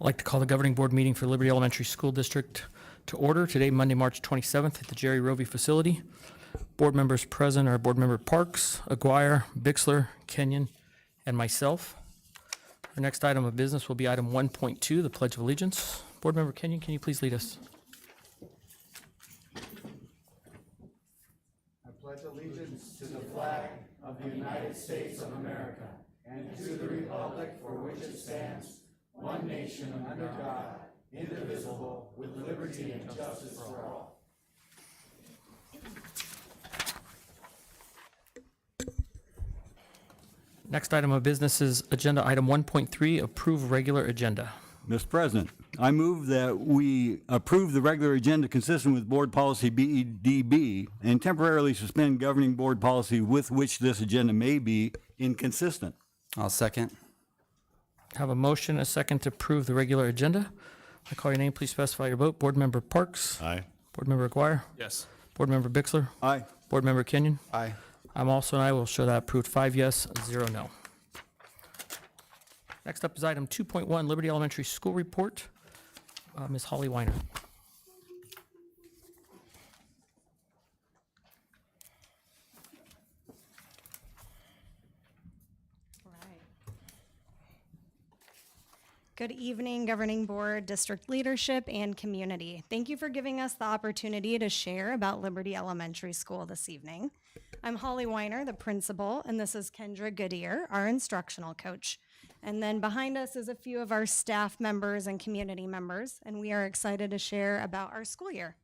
like to call the governing board meeting for Liberty Elementary School District to order today, Monday, March 27th at the Jerry Rovey facility. Board members present are Board Member Parks, Aguirre, Bixler, Kenyon, and myself. Our next item of business will be item 1.2, the Pledge of Allegiance. Board Member Kenyon, can you please lead us? I pledge allegiance to the flag of the United States of America and to the republic for which it stands, one nation under God, indivisible, with liberty and justice for all. Next item of business is agenda item 1.3, approve regular agenda. Mr. President, I move that we approve the regular agenda consistent with Board Policy BEDB and temporarily suspend governing board policy with which this agenda may be inconsistent. I'll second. Have a motion, a second to approve the regular agenda. I call your name, please specify your vote. Board Member Parks? Aye. Board Member Aguirre? Yes. Board Member Bixler? Aye. Board Member Kenyon? Aye. I'm also an aye. Will show that approved 5 yes, 0 no. Next up is item 2.1, Liberty Elementary School Report. Ms. Holly Weiner. Good evening, Governing Board, District Leadership, and community. Thank you for giving us the opportunity to share about Liberty Elementary School this evening. I'm Holly Weiner, the principal, and this is Kendra Goodyear, our instructional coach. And then behind us is a few of our staff members and community members, and we are excited to share about our school year.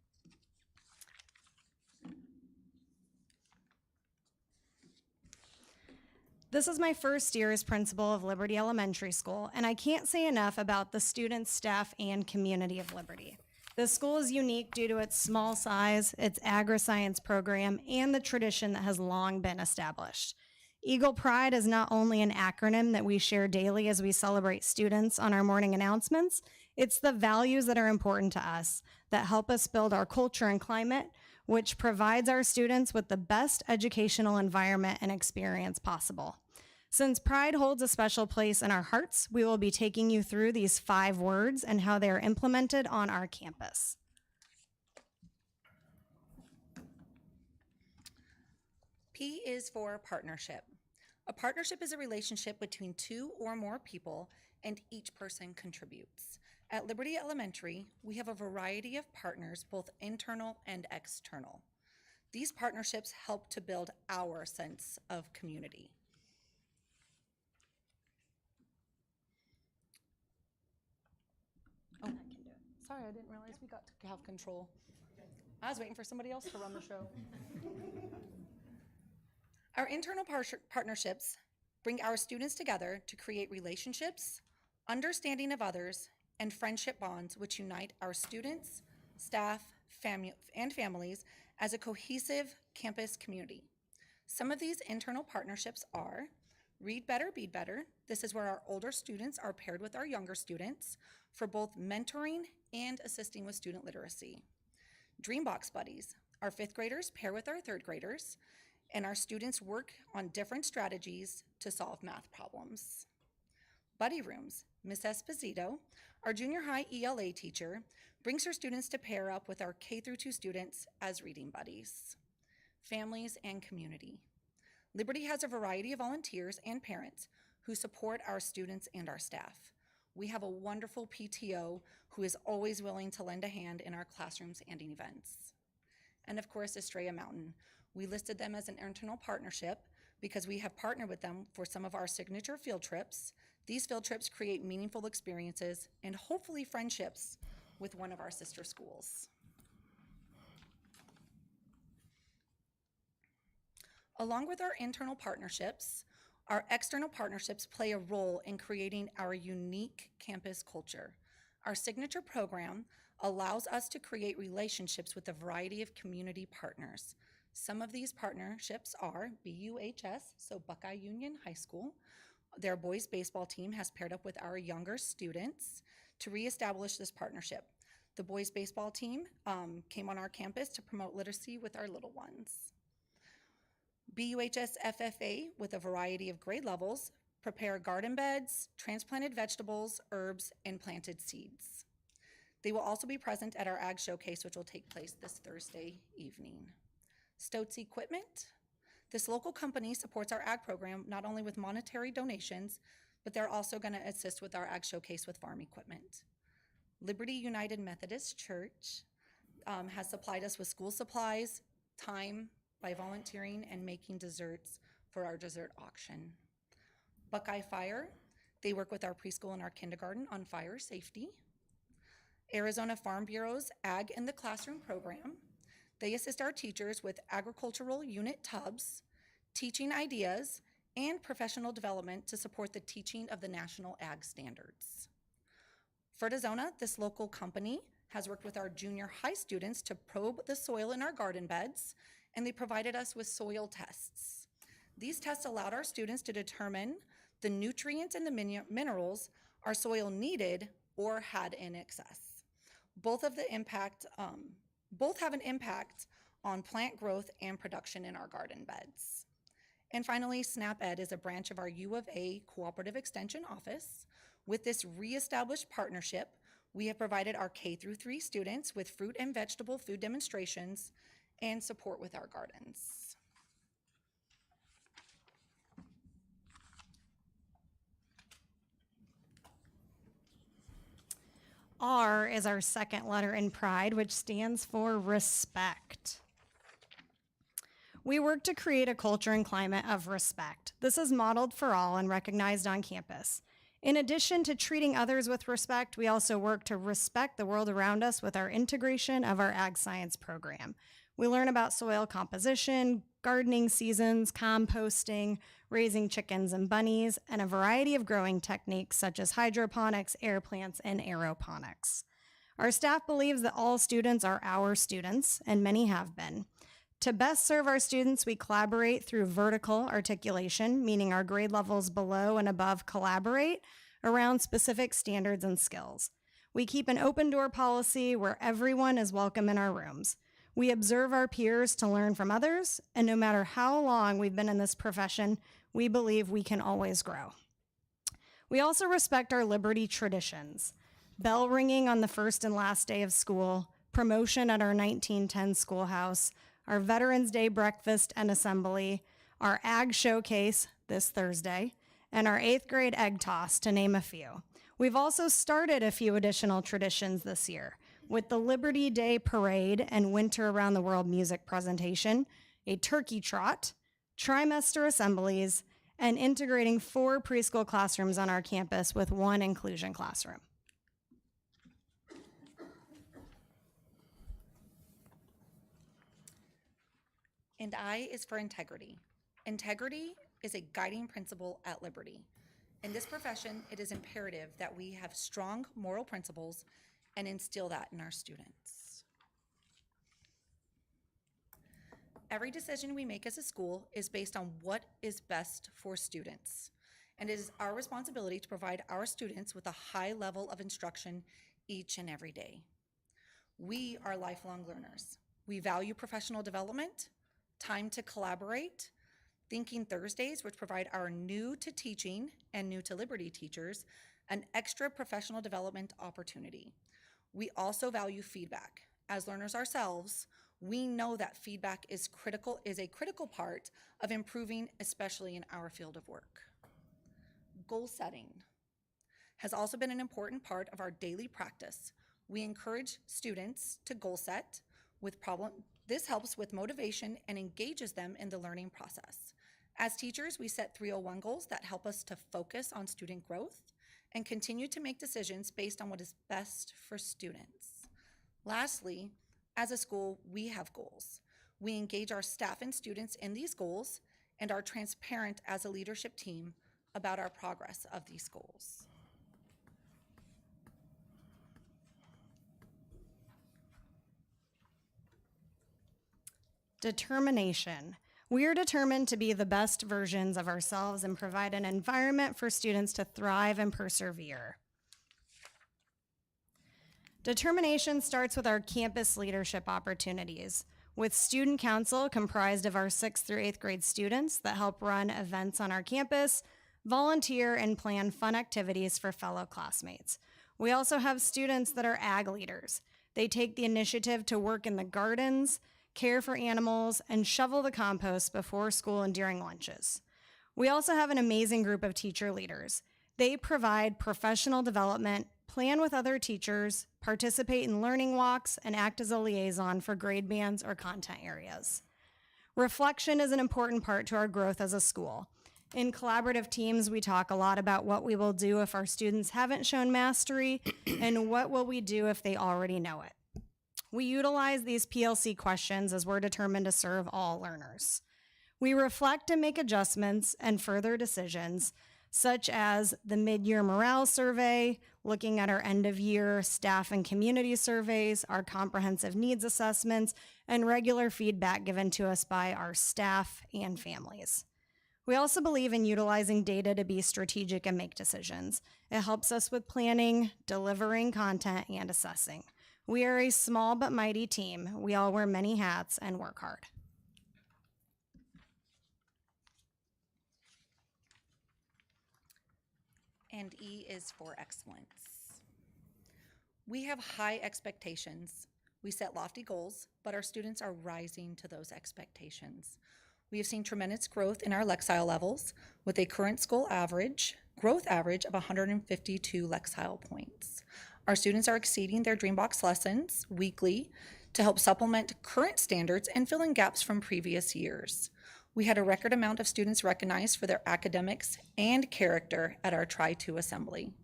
This is my first year as principal of Liberty Elementary School, and I can't say enough about the students, staff, and community of Liberty. The school is unique due to its small size, its agri-science program, and the tradition that has long been established. Eagle Pride is not only an acronym that we share daily as we celebrate students on our morning announcements, it's the values that are important to us that help us build our culture and climate, which provides our students with the best educational environment and experience possible. Since Pride holds a special place in our hearts, we will be taking you through these 5 words and how they are implemented on our campus. P is for partnership. A partnership is a relationship between 2 or more people, and each person contributes. At Liberty Elementary, we have a variety of partners, both internal and external. These partnerships help to build our sense of community. Oh, I can do it. Sorry, I didn't realize we got to have control. I was waiting for somebody else to run the show. Our internal partnerships bring our students together to create relationships, understanding of others, and friendship bonds which unite our students, staff, and families as a cohesive campus community. Some of these internal partnerships are Read Better, Be Better. This is where our older students are paired with our younger students for both mentoring and assisting with student literacy. Dreambox Buddies. Our 5th graders pair with our 3rd graders, and our students work on different strategies to solve math problems. Buddy Rooms. Miss Esposito, our junior high ELA teacher, brings her students to pair up with our K-2 students as reading buddies. Families and community. Liberty has a variety of volunteers and parents who support our students and our staff. We have a wonderful PTO who is always willing to lend a hand in our classrooms and events. And of course, Estrella Mountain. We listed them as an internal partnership because we have partnered with them for some of our signature field trips. These field trips create meaningful experiences and hopefully friendships with one of our sister schools. Along with our internal partnerships, our external partnerships play a role in creating our unique campus culture. Our signature program allows us to create relationships with a variety of community partners. Some of these partnerships are BUHS, so Buckeye Union High School. Their boys baseball team has paired up with our younger students to reestablish this partnership. The boys baseball team came on our campus to promote literacy with our little ones. BUHS FFA, with a variety of grade levels, prepare garden beds, transplanted vegetables, herbs, and planted seeds. They will also be present at our Ag Showcase, which will take place this Thursday evening. Stoats Equipment. This local company supports our ag program not only with monetary donations, but they're also going to assist with our Ag Showcase with farm equipment. Liberty United Methodist Church has supplied us with school supplies, time by volunteering and making desserts for our dessert auction. Buckeye Fire, they work with our preschool and our kindergarten on fire safety. Arizona Farm Bureau's Ag in the Classroom program. They assist our teachers with agricultural unit tubs, teaching ideas, and professional development to support the teaching of the national ag standards. Fertizona, this local company, has worked with our junior high students to probe the soil in our garden beds, and they provided us with soil tests. These tests allowed our students to determine the nutrients and the minerals our soil needed or had in excess. Both have an impact on plant growth and production in our garden beds. And finally, SNAP-Ed is a branch of our U of A Cooperative Extension Office. With this reestablished partnership, we have provided our K-3 students with fruit and vegetable food demonstrations and support with our gardens. R is our second letter in PRIDE, which stands for respect. We work to create a culture and climate of respect. This is modeled for all and recognized on campus. In addition to treating others with respect, we also work to respect the world around us with our integration of our ag science program. We learn about soil composition, gardening seasons, composting, raising chickens and bunnies, and a variety of growing techniques such as hydroponics, air plants, and aeroponics. Our staff believes that all students are our students, and many have been. To best serve our students, we collaborate through vertical articulation, meaning our grade levels below and above collaborate around specific standards and skills. We keep an open door policy where everyone is welcome in our rooms. We observe our peers to learn from others, and no matter how long we've been in this profession, we believe we can always grow. We also respect our Liberty traditions. Bell ringing on the first and last day of school, promotion at our 1910 schoolhouse, our Veterans Day breakfast and assembly, our Ag Showcase this Thursday, and our 8th grade egg toss, to name a few. We've also started a few additional traditions this year, with the Liberty Day Parade and Winter Around the World music presentation, a turkey trot, trimester assemblies, and integrating 4 preschool classrooms on our campus with 1 inclusion classroom. And I is for integrity. Integrity is a guiding principle at Liberty. In this profession, it is imperative that we have strong moral principles and instill that in our students. Every decision we make as a school is based on what is best for students, and it is our responsibility to provide our students with a high level of instruction each and every day. We are lifelong learners. We value professional development, time to collaborate, Thinking Thursdays, which provide our new to teaching and new to Liberty teachers an extra professional development opportunity. We also value feedback. As learners ourselves, we know that feedback is a critical part of improving, especially in our field of work. Goal setting has also been an important part of our daily practice. We encourage students to goal set with This helps with motivation and engages them in the learning process. As teachers, we set 301 goals that help us to focus on student growth and continue to make decisions based on what is best for students. Lastly, as a school, we have goals. We engage our staff and students in these goals and are transparent as a leadership team about our progress of these goals. Determination. We are determined to be the best versions of ourselves and provide an environment for students to thrive and persevere. Determination starts with our campus leadership opportunities, with student council comprised of our 6th through 8th grade students that help run events on our campus, volunteer, and plan fun activities for fellow classmates. We also have students that are ag leaders. They take the initiative to work in the gardens, care for animals, and shovel the compost before school and during lunches. We also have an amazing group of teacher leaders. They provide professional development, plan with other teachers, participate in learning walks, and act as a liaison for grade bands or content areas. Reflection is an important part to our growth as a school. In collaborative teams, we talk a lot about what we will do if our students haven't shown mastery and what will we do if they already know it. We utilize these PLC questions as we're determined to serve all learners. We reflect and make adjustments and further decisions, such as the mid-year morale survey, looking at our end-of-year staff and community surveys, our comprehensive needs assessments, and regular feedback given to us by our staff and families. We also believe in utilizing data to be strategic and make decisions. It helps us with planning, delivering content, and assessing. We are a small but mighty team. We all wear many hats and work hard. And E is for excellence. We have high expectations. We set lofty goals, but our students are rising to those expectations. We have seen tremendous growth in our Lexile levels with a current school growth average of 152 Lexile points. Our students are exceeding their Dreambox lessons weekly to help supplement current standards and fill in gaps from previous years. We had a record amount of students recognized for their academics and character at our Try-To assembly.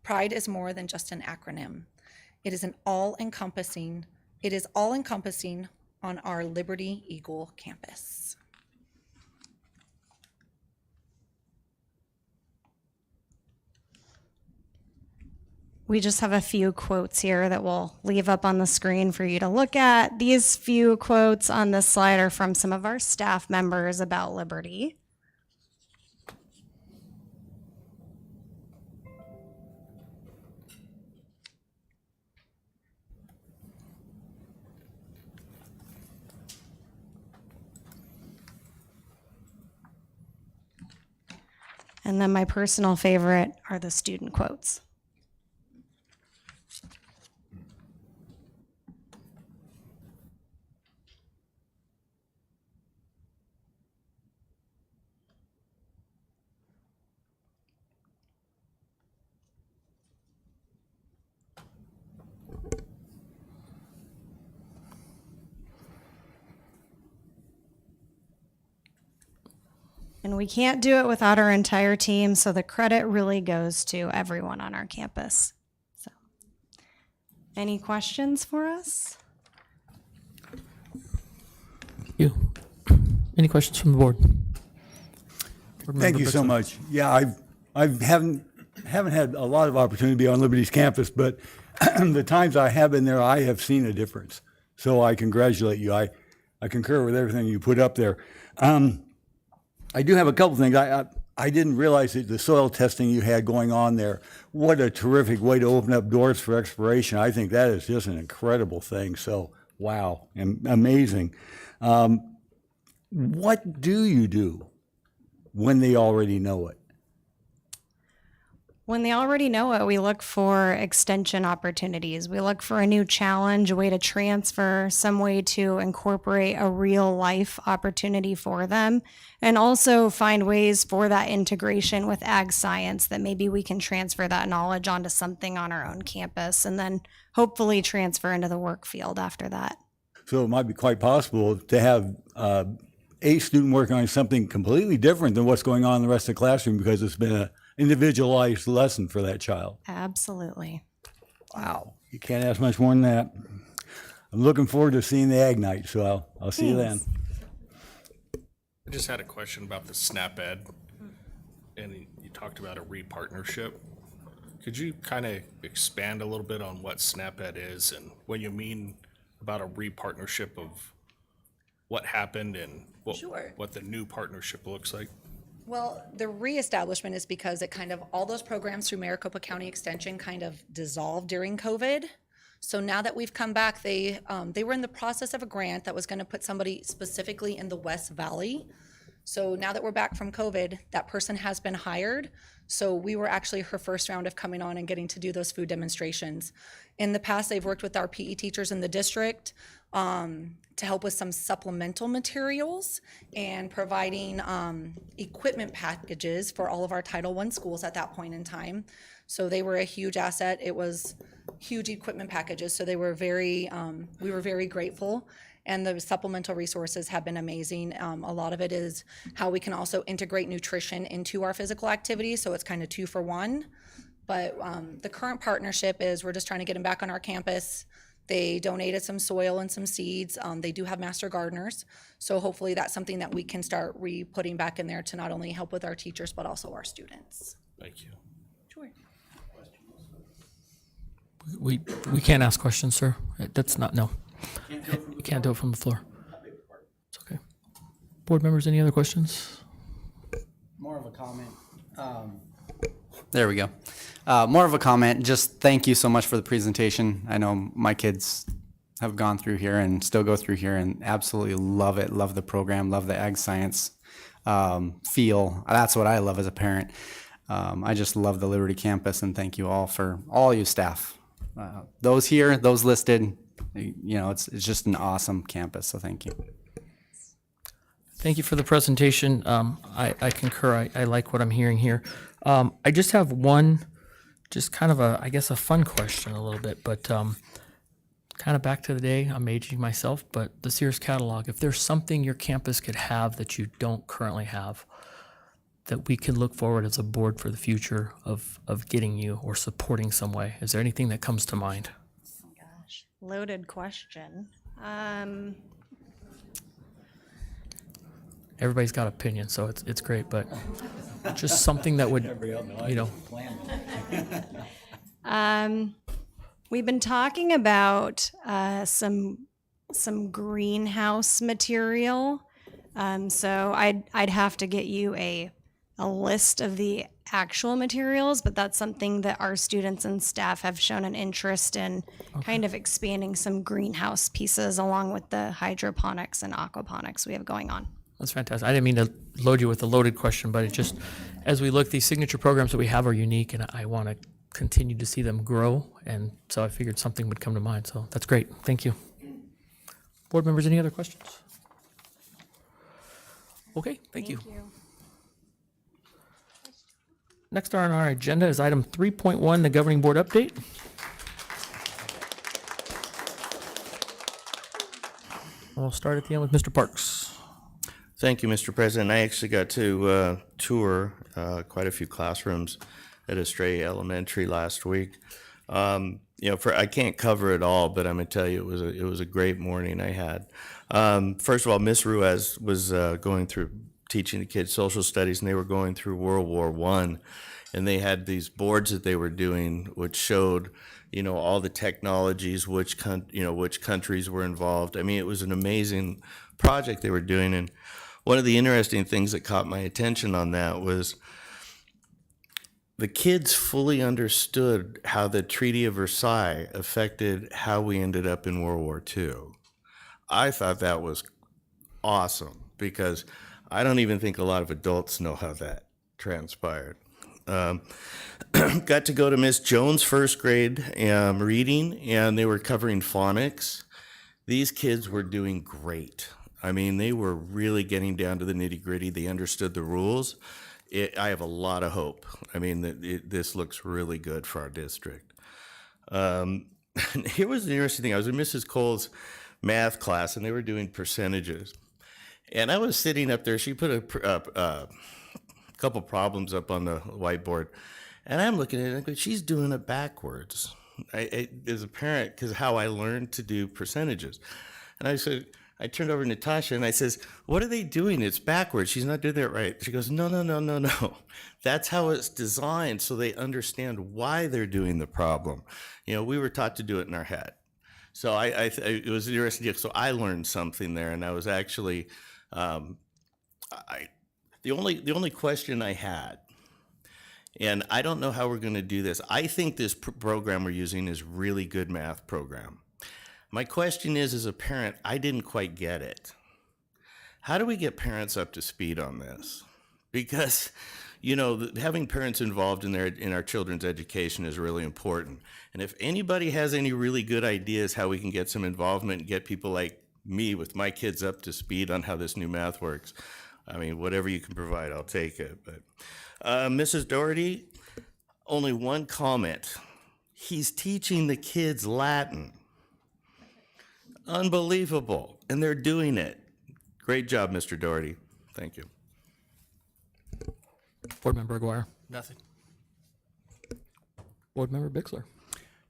Pride is more than just an acronym. It is all-encompassing on our Liberty Eagle campus. We just have a few quotes here that we'll leave up on the screen for you to look at. These few quotes on this slide are from some of our staff members about Liberty. And then my personal favorite are the student quotes. And we can't do it without our entire team, so the credit really goes to everyone on our campus. So, any questions for us? You. Any questions from the board? Thank you so much. Yeah, I haven't had a lot of opportunity to be on Liberty's campus, but the times I have been there, I have seen a difference. So I congratulate you. I concur with everything you put up there. I do have a couple things. I didn't realize that the soil testing you had going on there, what a terrific way to open up doors for exploration. I think that is just an incredible thing. So, wow, amazing. What do you do when they already know it? When they already know it, we look for extension opportunities. We look for a new challenge, a way to transfer, some way to incorporate a real life opportunity for them, and also find ways for that integration with ag science that maybe we can transfer that knowledge onto something on our own campus and then hopefully transfer into the work field after that. So it might be quite possible to have a student working on something completely different than what's going on in the rest of the classroom because it's been an individualized lesson for that child. Absolutely. Wow, you can't ask much more than that. I'm looking forward to seeing the Ag Night, so I'll see you then. I just had a question about the SNAP Ed, and you talked about a re-partnership. Could you kind of expand a little bit on what SNAP Ed is and what you mean about a re-partnership of what happened and what the new partnership looks like? Well, the reestablishment is because it kind of, all those programs through Maricopa County Extension kind of dissolved during COVID. So now that we've come back, they were in the process of a grant that was going to put somebody specifically in the West Valley So now that we're back from COVID, that person has been hired. So we were actually her first round of coming on and getting to do those food demonstrations. In the past, they've worked with our PE teachers in the district to help with some supplemental materials and providing equipment packages for all of our Title I schools at that point in time. So they were a huge asset. It was huge equipment packages. So they were we were very grateful. And the supplemental resources have been amazing. A lot of it is how we can also integrate nutrition into our physical activities. So it's kind of 2 for 1. But the current partnership is we're just trying to get them back on our campus. They donated some soil and some seeds. They do have master gardeners. So hopefully that's something that we can start re-putting back in there to not only help with our teachers, but also our students. Thank you. Sure. We can't ask questions, sir. That's not, no. You can't do it from the floor. It's okay. Board members, any other questions? More of a comment. There we go. More of a comment. Just thank you so much for the presentation. I know my kids have gone through here and still go through here and absolutely love it. Love the program. Love the ag science feel. That's what I love as a parent. I just love the Liberty campus, and thank you all for all you staff. Those here, those listed. You know, it's just an awesome campus. So thank you. Thank you for the presentation. I concur. I like what I'm hearing here. I just have one, just kind of I guess a fun question a little bit, but kind of back to the day. I'm aging myself, but the Sears catalog, if there's something your campus could have that you don't currently have, that we can look forward as a board for the future of getting you or supporting some way, is there anything that comes to mind? Loaded question. Everybody's got opinions, so it's great, but just something that would, you know. We've been talking about some greenhouse material. So I'd have to get you a list of the actual materials, but that's something that our students and staff have shown an interest in, kind of expanding some greenhouse pieces along with the hydroponics and aquaponics we have going on. That's fantastic. I didn't mean to load you with a loaded question, but it just, as we look, these signature programs that we have are unique, and I want to continue to see them grow, and so I figured something would come to mind, so that's great. Thank you. Board members, any other questions? Okay, thank you. Next on our agenda is item 3.1, the governing board update. We'll start at the end with Mr. Parks. Thank you, Mr. President. I actually got to tour quite a few classrooms at Estrella Elementary last week. You know, I can't cover it all, but I'm gonna tell you it was a great morning I had. First of all, Miss Ruiz was going through teaching the kids social studies, and they were going through World War I, and they had these boards that they were doing, which showed, you know, all the technologies, which countries were involved. I mean, it was an amazing project they were doing, and one of the interesting things that caught my attention on that was the kids fully understood how the Treaty of Versailles affected how we ended up in World War II. I thought that was awesome because I don't even think a lot of adults know how that transpired. Got to go to Miss Jones' first grade reading, and they were covering phonics. These kids were doing great. I mean, they were really getting down to the nitty-gritty. They understood the rules. I have a lot of hope. I mean, this looks really good for our district. Here was the interesting thing. I was in Mrs. Cole's math class, and they were doing percentages. And I was sitting up there. She put a couple problems up on the whiteboard. And I'm looking at it, and I go, she's doing it backwards. As a parent, because how I learned to do percentages. And I turned over to Natasha and I says, what are they doing? It's backwards. She's not doing it right. She goes, no. That's how it's designed so they understand why they're doing the problem. You know, we were taught to do it in our head. So it was interesting. So I learned something there, and I was actually, the only question I had, and I don't know how we're going to do this. I think this program we're using is really good math program. My question is, as a parent, I didn't quite get it. how do we get parents up to speed on this? Because, you know, having parents involved in our children's education is really important. And if anybody has any really good ideas how we can get some involvement and get people like me with my kids up to speed on how this new math works, I mean, whatever you can provide, I'll take it. But Mrs. Doherty, only one comment. He's teaching the kids Latin. Unbelievable. And they're doing it. Great job, Mr. Doherty. Thank you. Board Member Aguirre. Nothing. Board Member Bixler.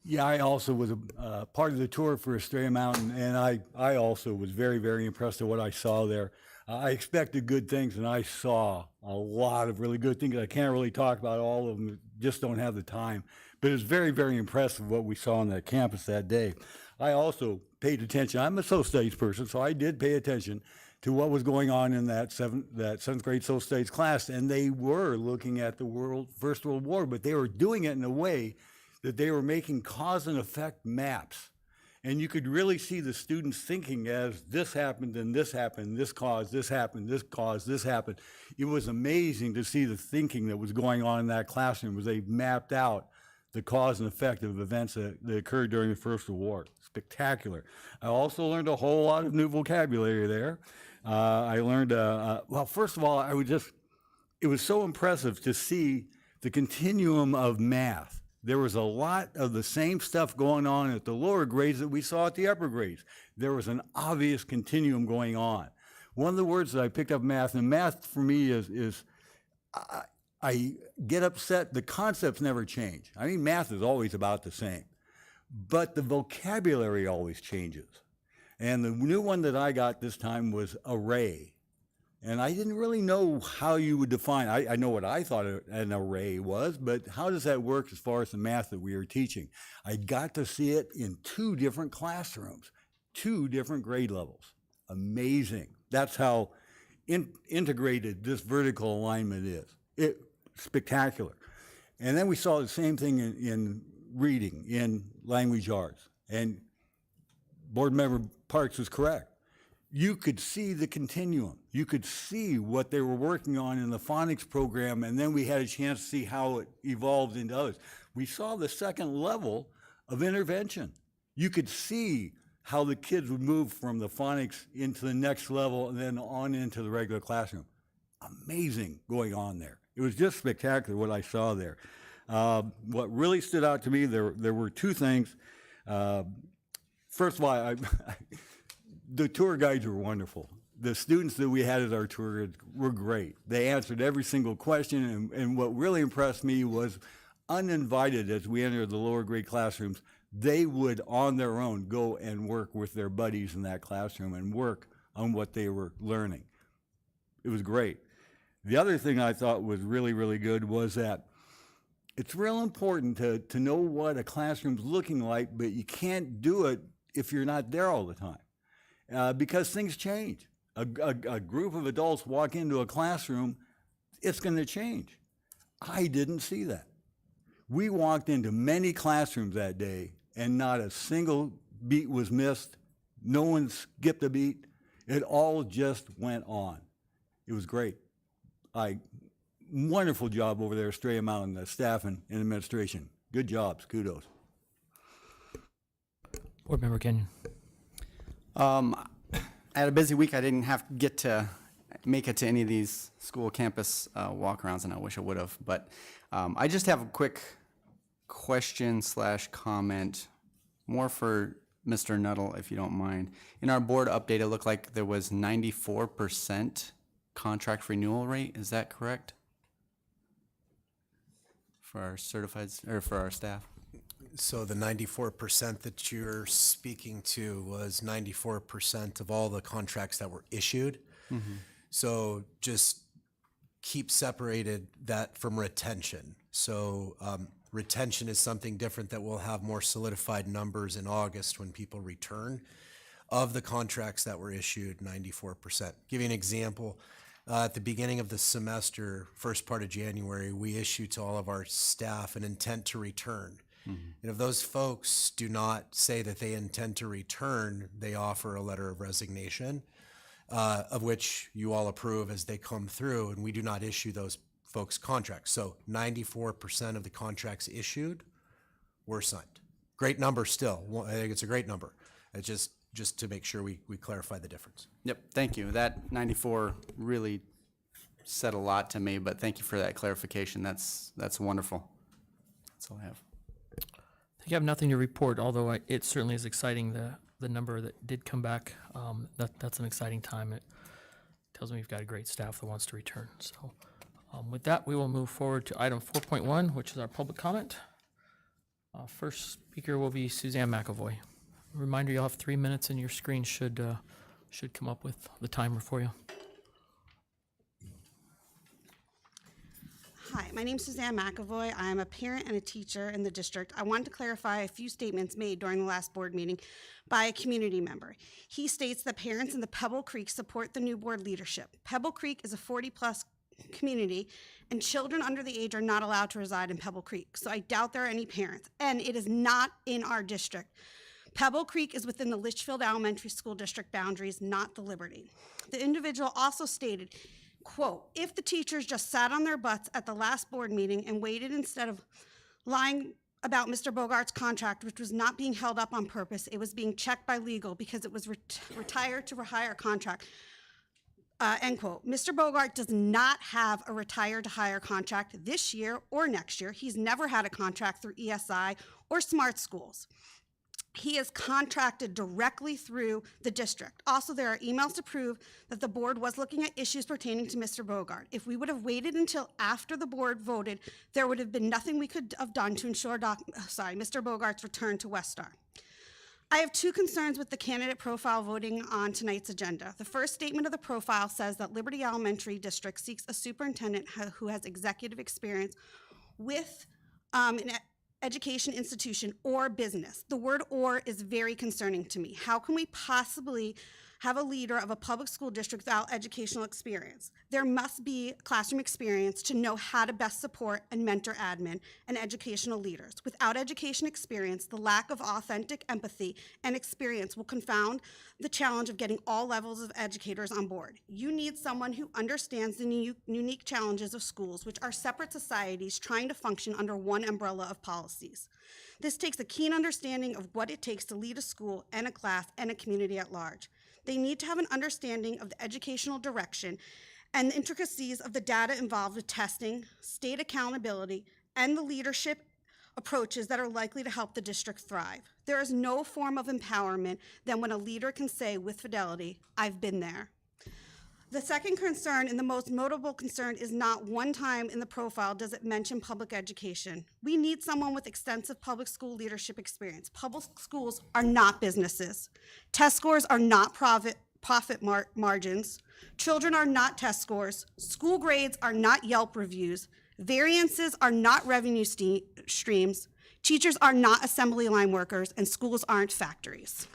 Yeah, I also was a part of the tour for Estrella Mountain, and I also was very, very impressed with what I saw there. I expected good things, and I saw a lot of really good things. I can't really talk about all of them, just don't have the time. But it was very, very impressive what we saw on that campus that day. I also paid attention. I'm a social studies person, so I did pay attention to what was going on in that seventh grade social studies class, and they were looking at the First World War, but they were doing it in a way that they were making cause and effect maps. And you could really see the students thinking as this happened and this happened, this caused, this happened, this caused, this happened. It was amazing to see the thinking that was going on in that classroom as they mapped out the cause and effect of events that occurred during the First World War. Spectacular. I also learned a whole lot of new vocabulary there. I learned, well, first of all, it was so impressive to see the continuum of math. There was a lot of the same stuff going on at the lower grades that we saw at the upper grades. There was an obvious continuum going on. One of the words that I picked up in math, and math for me is I get upset, the concepts never change. I mean, math is always about the same, but the vocabulary always changes. And the new one that I got this time was array. And I didn't really know how you would define, I know what I thought an array was, but how does that work as far as the math that we were teaching? I got to see it in 2 different classrooms, 2 different grade levels. Amazing. That's how integrated this vertical alignment is. Spectacular. And then we saw the same thing in reading, in language arts. And Board Member Parks was correct. You could see the continuum. You could see what they were working on in the phonics program, and then we had a chance to see how it evolved into others. We saw the second level of intervention. You could see how the kids would move from the phonics into the next level and then on into the regular classroom. Amazing going on there. It was just spectacular what I saw there. What really stood out to me, there were 2 things. First of all, the tour guides were wonderful. The students that we had as our tour guides were great. They answered every single question, and what really impressed me was uninvited as we entered the lower grade classrooms, they would on their own go and work with their buddies in that classroom and work on what they were learning. It was great. The other thing I thought was really, really good was that it's real important to know what a classroom's looking like, but you can't do it if you're not there all the time. Because things change. A group of adults walk into a classroom, it's going to change. I didn't see that. We walked into many classrooms that day, and not a single beat was missed. No one skipped a beat. It all just went on. It was great. Wonderful job over there, Estrella Mountain, the staff and administration. Good jobs. Kudos. Board Member Kenyon. I had a busy week. I didn't get to make it to any of these school campus walkarounds, and I wish I would have. But I just have a quick question/comment, more for Mr. Nuttall, if you don't mind. In our board update, it looked like there was 94% contract renewal rate. Is that correct? For our certified, or for our staff? So the 94% that you're speaking to was 94% of all the contracts that were issued. Mm-hmm. So just keep separated that from retention. So retention is something different that we'll have more solidified numbers in August when people return. Of the contracts that were issued, 94%. Give you an example. At the beginning of the semester, first part of January, we issued to all of our staff an intent to return. Mm-hmm. And if those folks do not say that they intend to return, they offer a letter of resignation. of which you all approve as they come through, and we do not issue those folks contracts. So 94% of the contracts issued were signed. Great number still. I think it's a great number. It's just to make sure we clarify the difference. Yep, thank you. That 94 really said a lot to me, but thank you for that clarification. That's wonderful. That's all I have. I think I have nothing to report, although it certainly is exciting, the number that did come back. That's an exciting time. It tells me we've got a great staff that wants to return. So with that, we will move forward to item 4.1, which is our public comment. First speaker will be Suzanne McAvoy. Reminder, you'll have 3 minutes, and your screen should come up with the timer for you. Hi, my name is Suzanne McAvoy. I'm a parent and a teacher in the district. I wanted to clarify a few statements made during the last board meeting by a community member. He states that parents in the Pebble Creek support the new board leadership. Pebble Creek is a 40-plus community, and children under the age are not allowed to reside in Pebble Creek. So I doubt there are any parents, and it is not in our district. Pebble Creek is within the Litchfield Elementary School District boundaries, not the Liberty. The individual also stated, quote, if the teachers just sat on their butts at the last board meeting and waited instead of lying about Mr. Bogart's contract, which was not being held up on purpose, it was being checked by legal because it was retired to hire contract, end quote. Mr. Bogart does not have a retire to hire contract this year or next year. He's never had a contract through ESI or Smart Schools. He is contracted directly through the district. Also, there are emails to prove that the board was looking at issues pertaining to Mr. Bogart. If we would have waited until after the board voted, there would have been nothing we could have done to ensure Mr. Bogart's return to West Star. I have two concerns with the candidate profile voting on tonight's agenda. The first statement of the profile says that Liberty Elementary District seeks a superintendent who has executive experience with an education institution or business. The word "or" is very concerning to me. How can we possibly have a leader of a public school district without educational experience? There must be classroom experience to know how to best support and mentor admin and educational leaders. Without education experience, the lack of authentic empathy and experience will confound the challenge of getting all levels of educators on board. You need someone who understands the unique challenges of schools, which are separate societies trying to function under one umbrella of policies. This takes a keen understanding of what it takes to lead a school and a class and a community at large. They need to have an understanding of the educational direction and the intricacies of the data involved with testing, state accountability, and the leadership approaches that are likely to help the district thrive. There is no form of empowerment than when a leader can say with fidelity, "I've been there." The second concern, and the most notable concern, is not one time in the profile does it mention public education. We need someone with extensive public school leadership experience. Public schools are not businesses. Test scores are not profit margins. Children are not test scores. School grades are not Yelp reviews. Variances are not revenue streams. Teachers are not assembly line workers, and schools aren't factories.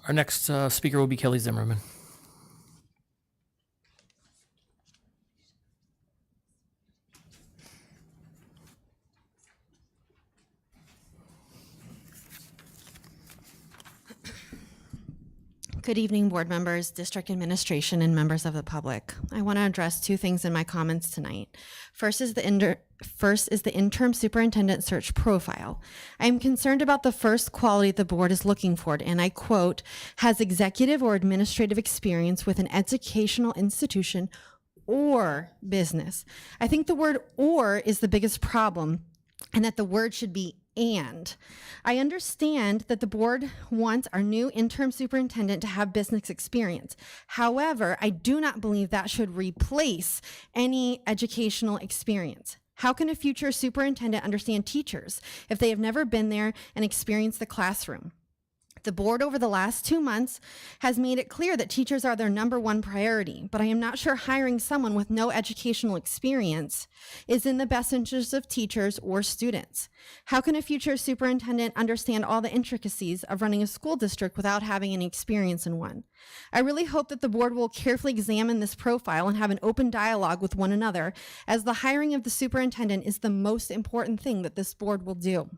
Our next speaker will be Kelly Zimmerman. Good evening, board members, district administration, and members of the public. I want to address two things in my comments tonight. First is the interim superintendent search profile. I am concerned about the first quality the board is looking for, and I quote, has executive or administrative experience with an educational institution or business. I think the word "or" is the biggest problem, and that the word should be "and." I understand that the board wants our new interim superintendent to have business experience. However, I do not believe that should replace any educational experience. How can a future superintendent understand teachers if they have never been there and experienced the classroom? The board over the last 2 months has made it clear that teachers are their number one priority, but I am not sure hiring someone with no educational experience is in the best interest of teachers or students. How can a future superintendent understand all the intricacies of running a school district without having any experience in one? I really hope that the board will carefully examine this profile and have an open dialogue with one another, as the hiring of the superintendent is the most important thing that this board will do.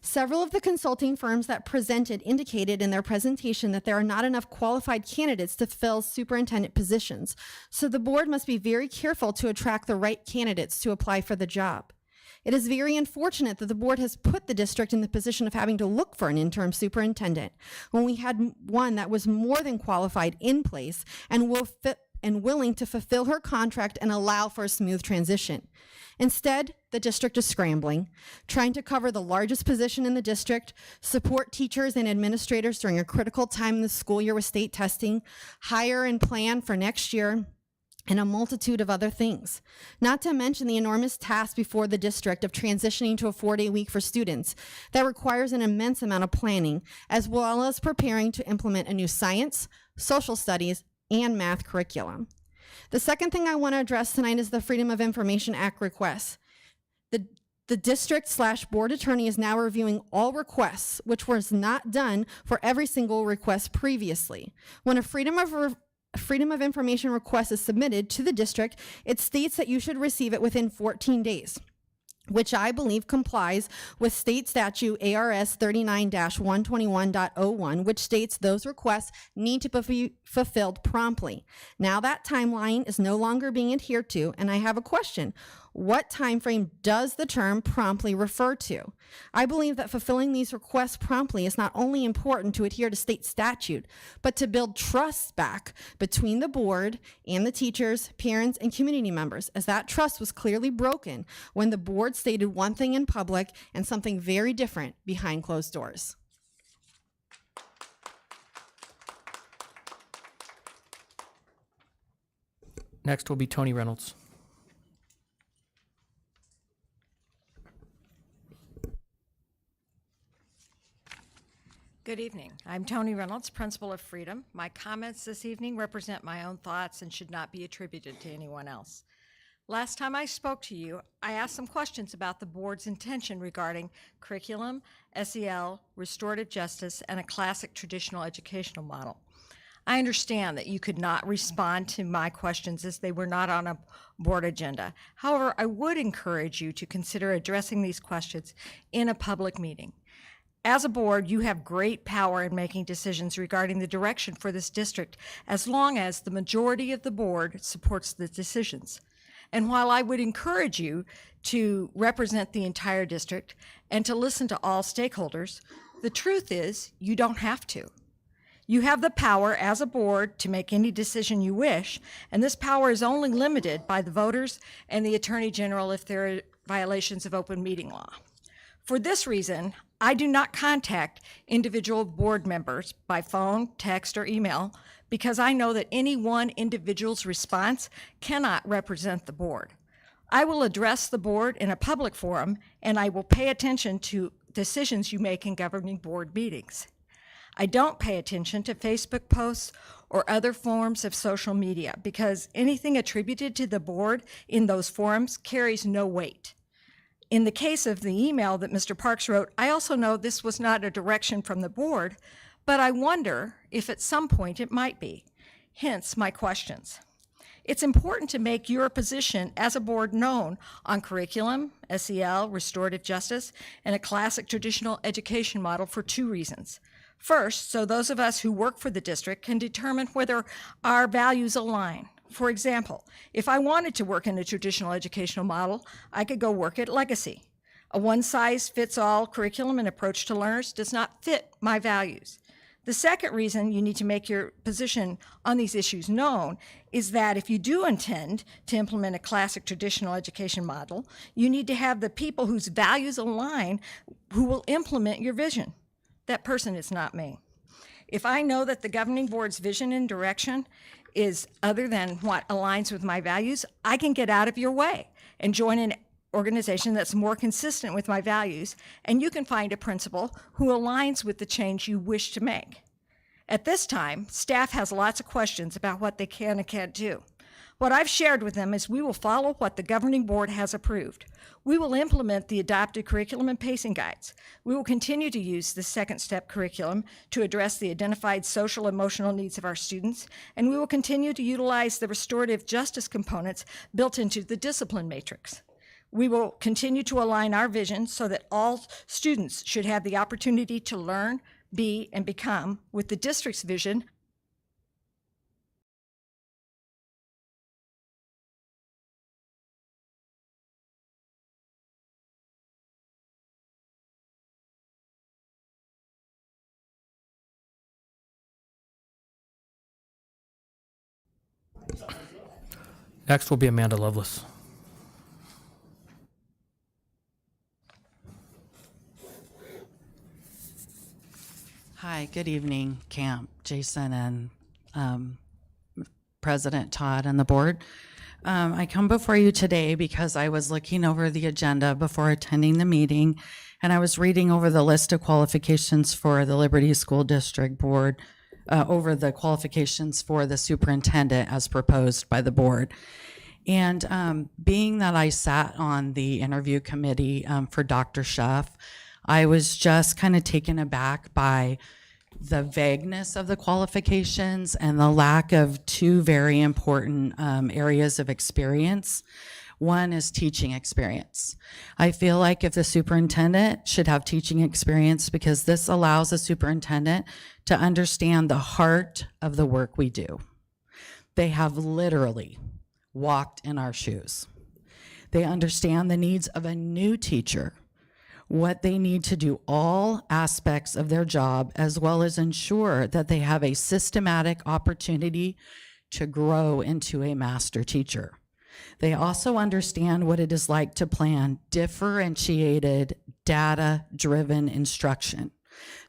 Several of the consulting firms that presented indicated in their presentation that there are not enough qualified candidates to fill superintendent positions, so the board must be very careful to attract the right candidates to apply for the job. It is very unfortunate that the board has put the district in the position of having to look for an interim superintendent when we had one that was more than qualified in place and willing to fulfill her contract and allow for a smooth transition. Instead, the district is scrambling, trying to cover the largest position in the district, support teachers and administrators during a critical time in the school year with state testing, hire and plan for next year, and a multitude of other things. Not to mention the enormous task before the district of transitioning to a 4-day week for students that requires an immense amount of planning, as well as preparing to implement a new science, social studies, and math curriculum. The second thing I want to address tonight is the Freedom of Information Act requests. The district/board attorney is now reviewing all requests, which was not done for every single request previously. When a Freedom of Information request is submitted to the district, it states that you should receive it within 14 days, which I believe complies with state statute ARS 39-121.01, which states those requests need to be fulfilled promptly. Now that timeline is no longer being adhered to, and I have a question. What time frame does the term promptly refer to? I believe that fulfilling these requests promptly is not only important to adhere to state statute, but to build trust back between the board and the teachers, parents, and community members, as that trust was clearly broken when the board stated one thing in public and something very different behind closed doors. Next will be Tony Reynolds. Good evening. I'm Tony Reynolds, Principal of Freedom. My comments this evening represent my own thoughts and should not be attributed to anyone else. Last time I spoke to you, I asked some questions about the board's intention regarding curriculum, SEL, restorative justice, and a classic traditional educational model. I understand that you could not respond to my questions as they were not on a board agenda. However, I would encourage you to consider addressing these questions in a public meeting. As a board, you have great power in making decisions regarding the direction for this district as long as the majority of the board supports the decisions. And while I would encourage you to represent the entire district and to listen to all stakeholders, the truth is you don't have to. You have the power as a board to make any decision you wish, and this power is only limited by the voters and the Attorney General if there are violations of open meeting law. For this reason, I do not contact individual board members by phone, text, or email because I know that any one individual's response cannot represent the board. I will address the board in a public forum, and I will pay attention to decisions you make in governing board meetings. I don't pay attention to Facebook posts or other forms of social media because anything attributed to the board in those forums carries no weight. In the case of the email that Mr. Parks wrote, I also know this was not a direction from the board, but I wonder if at some point it might be, hence my questions. It's important to make your position as a board known on curriculum, SEL, restorative justice, and a classic traditional education model for two reasons. First, so those of us who work for the district can determine whether our values align. For example, if I wanted to work in a traditional educational model, I could go work at Legacy. A one-size-fits-all curriculum and approach to learners does not fit my values. The second reason you need to make your position on these issues known is that if you do intend to implement a classic traditional education model, you need to have the people whose values align who will implement your vision. That person is not me. If I know that the governing board's vision and direction is other than what aligns with my values, I can get out of your way and join an organization that's more consistent with my values, and you can find a principal who aligns with the change you wish to make. At this time, staff has lots of questions about what they can and can't do. What I've shared with them is we will follow what the governing board has approved. We will implement the adopted curriculum and pacing guides. We will continue to use the second step curriculum to address the identified social and emotional needs of our students, and we will continue to utilize the restorative justice components built into the discipline matrix. We will continue to align our vision so that all students should have the opportunity to learn, be, and become with the district's vision. Next will be Amanda Lovelace. Hi, good evening, Camp, Jason, and President Todd and the board. I come before you today because I was looking over the agenda before attending the meeting, and I was reading over the list of qualifications for the Liberty School District Board, over the qualifications for the superintendent as proposed by the board. And being that I sat on the interview committee for Dr. Schuff, I was just kind of taken aback by the vagueness of the qualifications and the lack of two very important areas of experience. One is teaching experience. I feel like if the superintendent should have teaching experience, because this allows the superintendent to understand the heart of the work we do. They have literally walked in our shoes. They understand the needs of a new teacher, what they need to do all aspects of their job, as well as ensure that they have a systematic opportunity to grow into a master teacher. They also understand what it is like to plan differentiated, data-driven instruction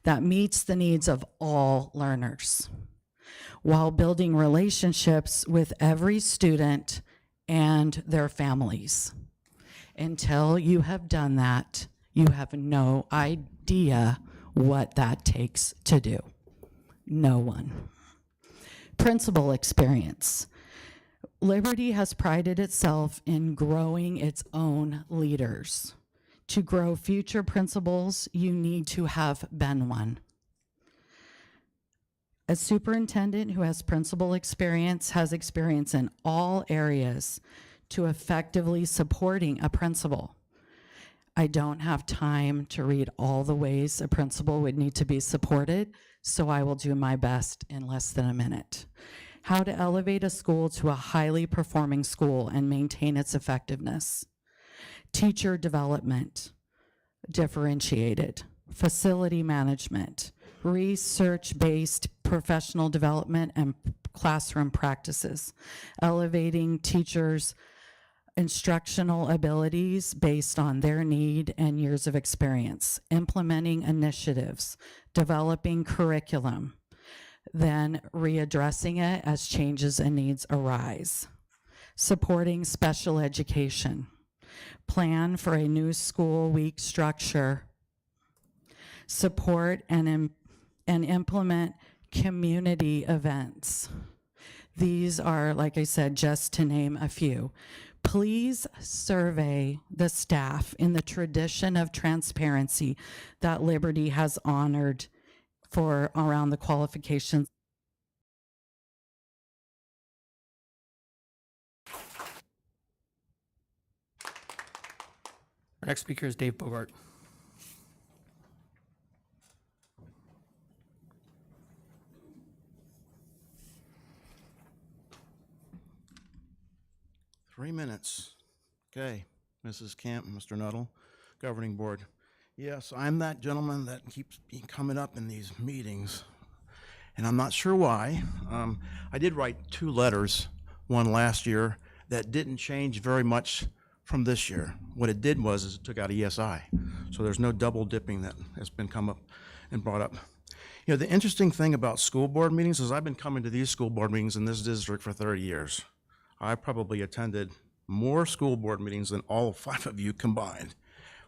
that meets the needs of all learners, while building relationships with every student and their families. Until you have done that, you have no idea what that takes to do. No one. Principal experience. Liberty has prided itself in growing its own leaders. To grow future principals, you need to have been one. A superintendent who has principal experience has experience in all areas to effectively supporting a principal. I don't have time to read all the ways a principal would need to be supported, so I will do my best in less than a minute. How to elevate a school to a highly performing school and maintain its effectiveness. Teacher development, differentiated. Facility management, research-based professional development and classroom practices. Elevating teachers' instructional abilities based on their need and years of experience, implementing initiatives, developing curriculum, then readdressing it as changes and needs arise, supporting special education, plan for a new school week structure, support and implement community events. These are, like I said, just to name a few. Please survey the staff in the tradition of transparency that Liberty has honored for around the qualifications. Our next speaker is Dave Bogart. Three minutes. Okay, Mrs. Camp, Mr. Nuttall, Governing Board. Yes, I'm that gentleman that keeps coming up in these meetings, and I'm not sure why. I did write 2 letters, one last year, that didn't change very much from this year. What it did was is it took out ESI, so there's no double dipping that has been come up and brought up. You know, the interesting thing about school board meetings is I've been coming to these school board meetings in this district for 30 years. I probably attended more school board meetings than all 5 of you combined.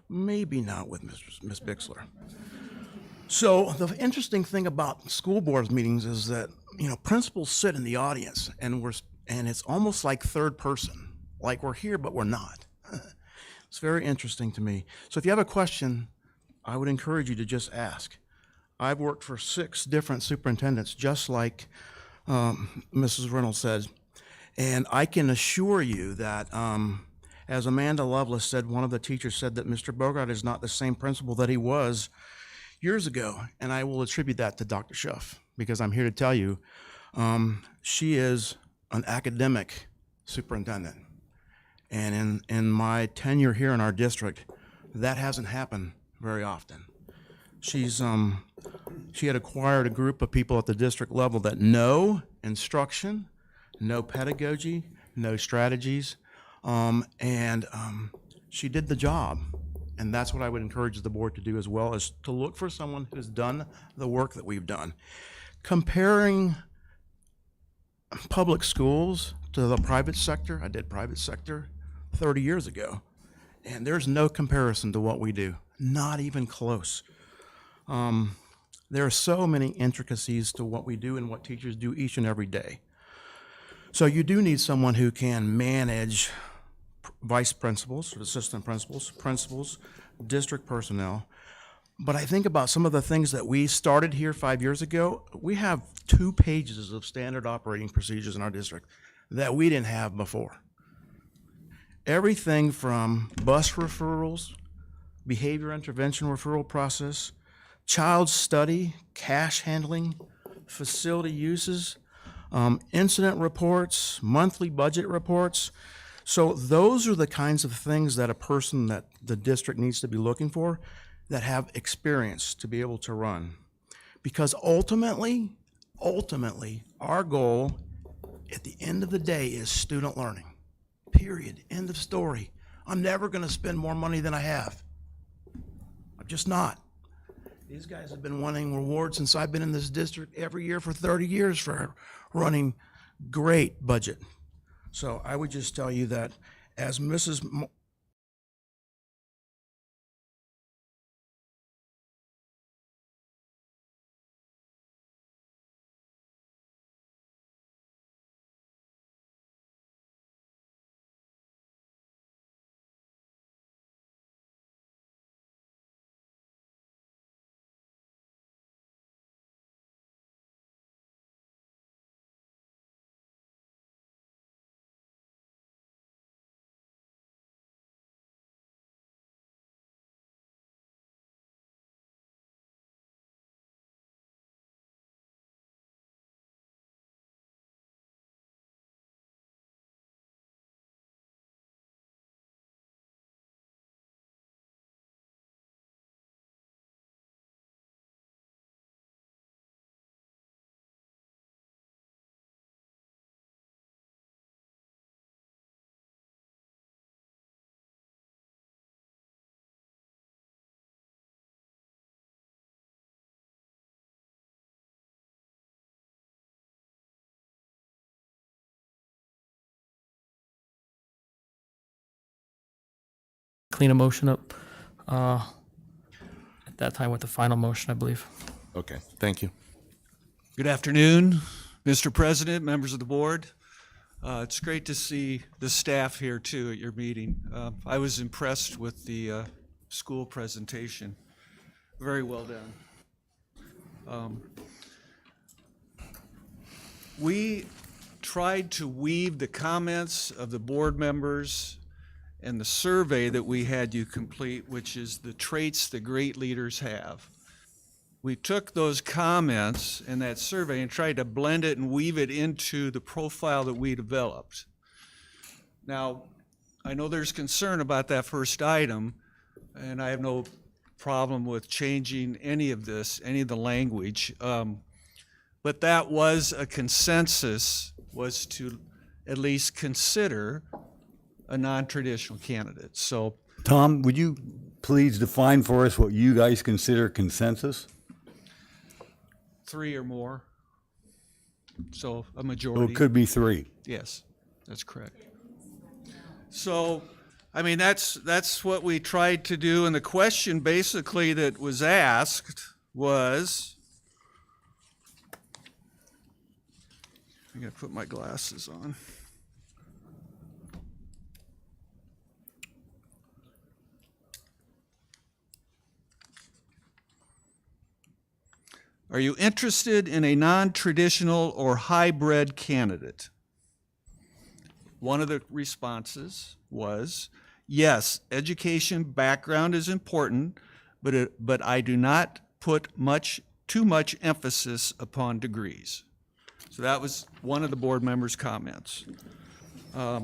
Maybe not with Ms. Bixler. So the interesting thing about school board meetings is that, you know, principals sit in the audience and it's almost like third person, like we're here but we're not. It's very interesting to me. So if you have a question, I would encourage you to just ask. I've worked for 6 different superintendents, just like Mrs. Reynolds said. And I can assure you that As Amanda Lovelace said, one of the teachers said that Mr. Bogart is not the same principal that he was years ago. And I will attribute that to Dr. Schuff, because I'm here to tell you, she is an academic superintendent. And in my tenure here in our district, that hasn't happened very often. She had acquired a group of people at the district level that know instruction, know pedagogy, know strategies, and she did the job. And that's what I would encourage the board to do as well, is to look for someone who's done the work that we've done. Comparing public schools to the private sector, I did private sector 30 years ago, and there's no comparison to what we do, not even close. There are so many intricacies to what we do and what teachers do each and every day. So you do need someone who can manage vice principals, assistant principals, principals, district personnel. But I think about some of the things that we started here 5 years ago. We have 2 pages of standard operating procedures in our district that we didn't have before. Everything from bus referrals, behavior intervention referral process, child study, cash handling, facility uses, incident reports, monthly budget reports. So those are the kinds of things that a person that the district needs to be looking for, that have experience to be able to run. Because ultimately, our goal at the end of the day is student learning. Period. End of story. I'm never going to spend more money than I have. I'm just not. These guys have been wanting rewards since I've been in this district every year for 30 years for running great budget. So I would just tell you that as Mrs. Clean a motion up at that time with the final motion, I believe. Okay, thank you. Good afternoon, Mr. President, members of the board. It's great to see the staff here too at your meeting. I was impressed with the school presentation. Very well done. We tried to weave the comments of the board members and the survey that we had you complete, which is the traits that great leaders have. We took those comments in that survey and tried to blend it and weave it into the profile that we developed. Now, I know there's concern about that first item, and I have no problem with changing any of this, any of the language. But that was a consensus, was to at least consider a non-traditional candidate. So, Tom, would you please define for us what you guys consider consensus? 3 or more. So a So majority. it could be 3. Yes, that's correct. So, I mean, that's what we tried to do, and the question basically that was asked was, I gotta put my glasses on. Are you interested in a non-traditional or hybrid candidate? one of the responses was, yes, education background is important, but I do not put too much emphasis upon degrees. So that was one of the board members' comments. Are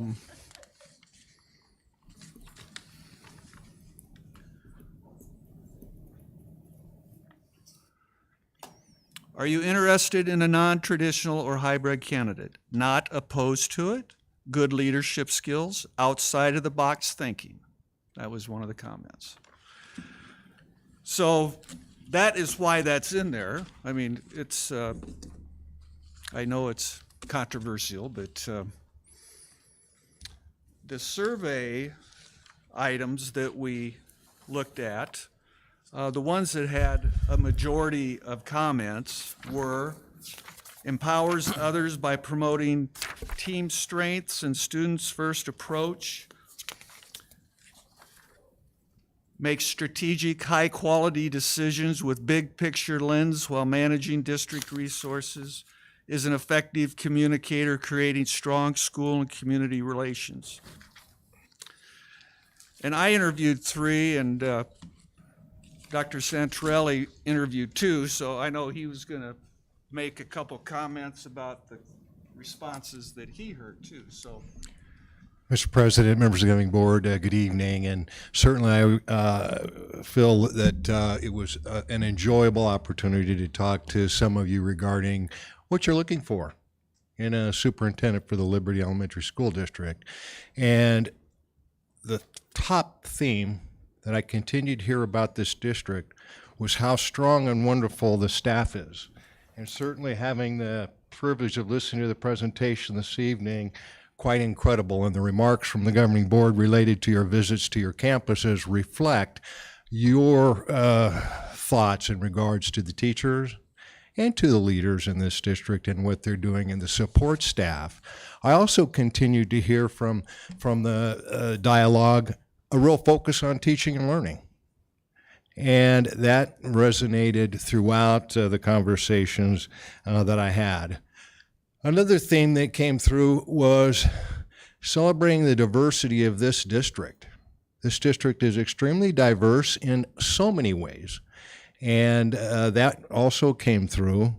you interested in a non-traditional or hybrid candidate? Not opposed to it? Good leadership skills, outside of the box thinking. That was one of the comments. So that is why that's in there. I mean, it's, I know it's controversial, but the survey items that we looked at, the ones that had a majority of comments were empowers others by promoting team strengths and students first approach, makes strategic high quality decisions with big picture lens while managing district resources, is an effective communicator creating strong school and community relations. And I interviewed 3 and Dr. Santorelli interviewed 2, so I know he was going to make a couple comments about the responses that he heard too. So, Mr. President, members of the governing board, good evening. And certainly I feel that it was an enjoyable opportunity to talk to some of you regarding what you're looking for in a superintendent for the Liberty Elementary School District. And the top theme that I continued to hear about this district was how strong and wonderful the staff is. And certainly having the privilege of listening to the presentation this evening, quite incredible. And the remarks from the governing board related to your visits to your campuses reflect your thoughts in regards to the teachers and to the leaders in this district and what they're doing and the support staff. I also continued to hear from the dialogue a real focus on teaching and learning. And that resonated throughout the conversations that I had. Another theme that came through was celebrating the diversity of this district. This district is extremely diverse in so many ways. And that also came through.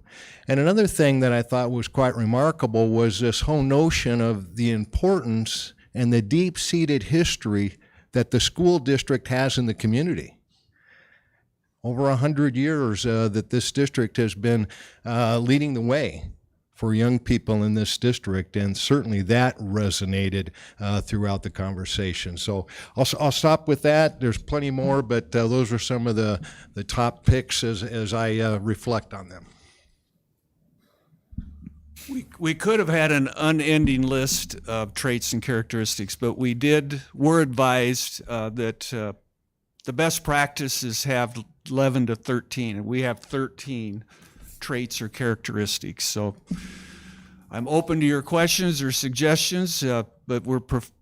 And another thing that I thought was quite remarkable was this whole notion of the importance and the deep-seated history that the school district has in the community. Over 100 years that this district has been leading the way for young people in this district, and certainly that resonated throughout the conversation. So I'll stop with that. There's plenty more, but those are some of the top picks as I reflect on them. We could have had an unending list of traits and characteristics, but we're advised that the best practices have 11 to 13, and we have 13 traits or characteristics. So I'm open to your questions or suggestions, but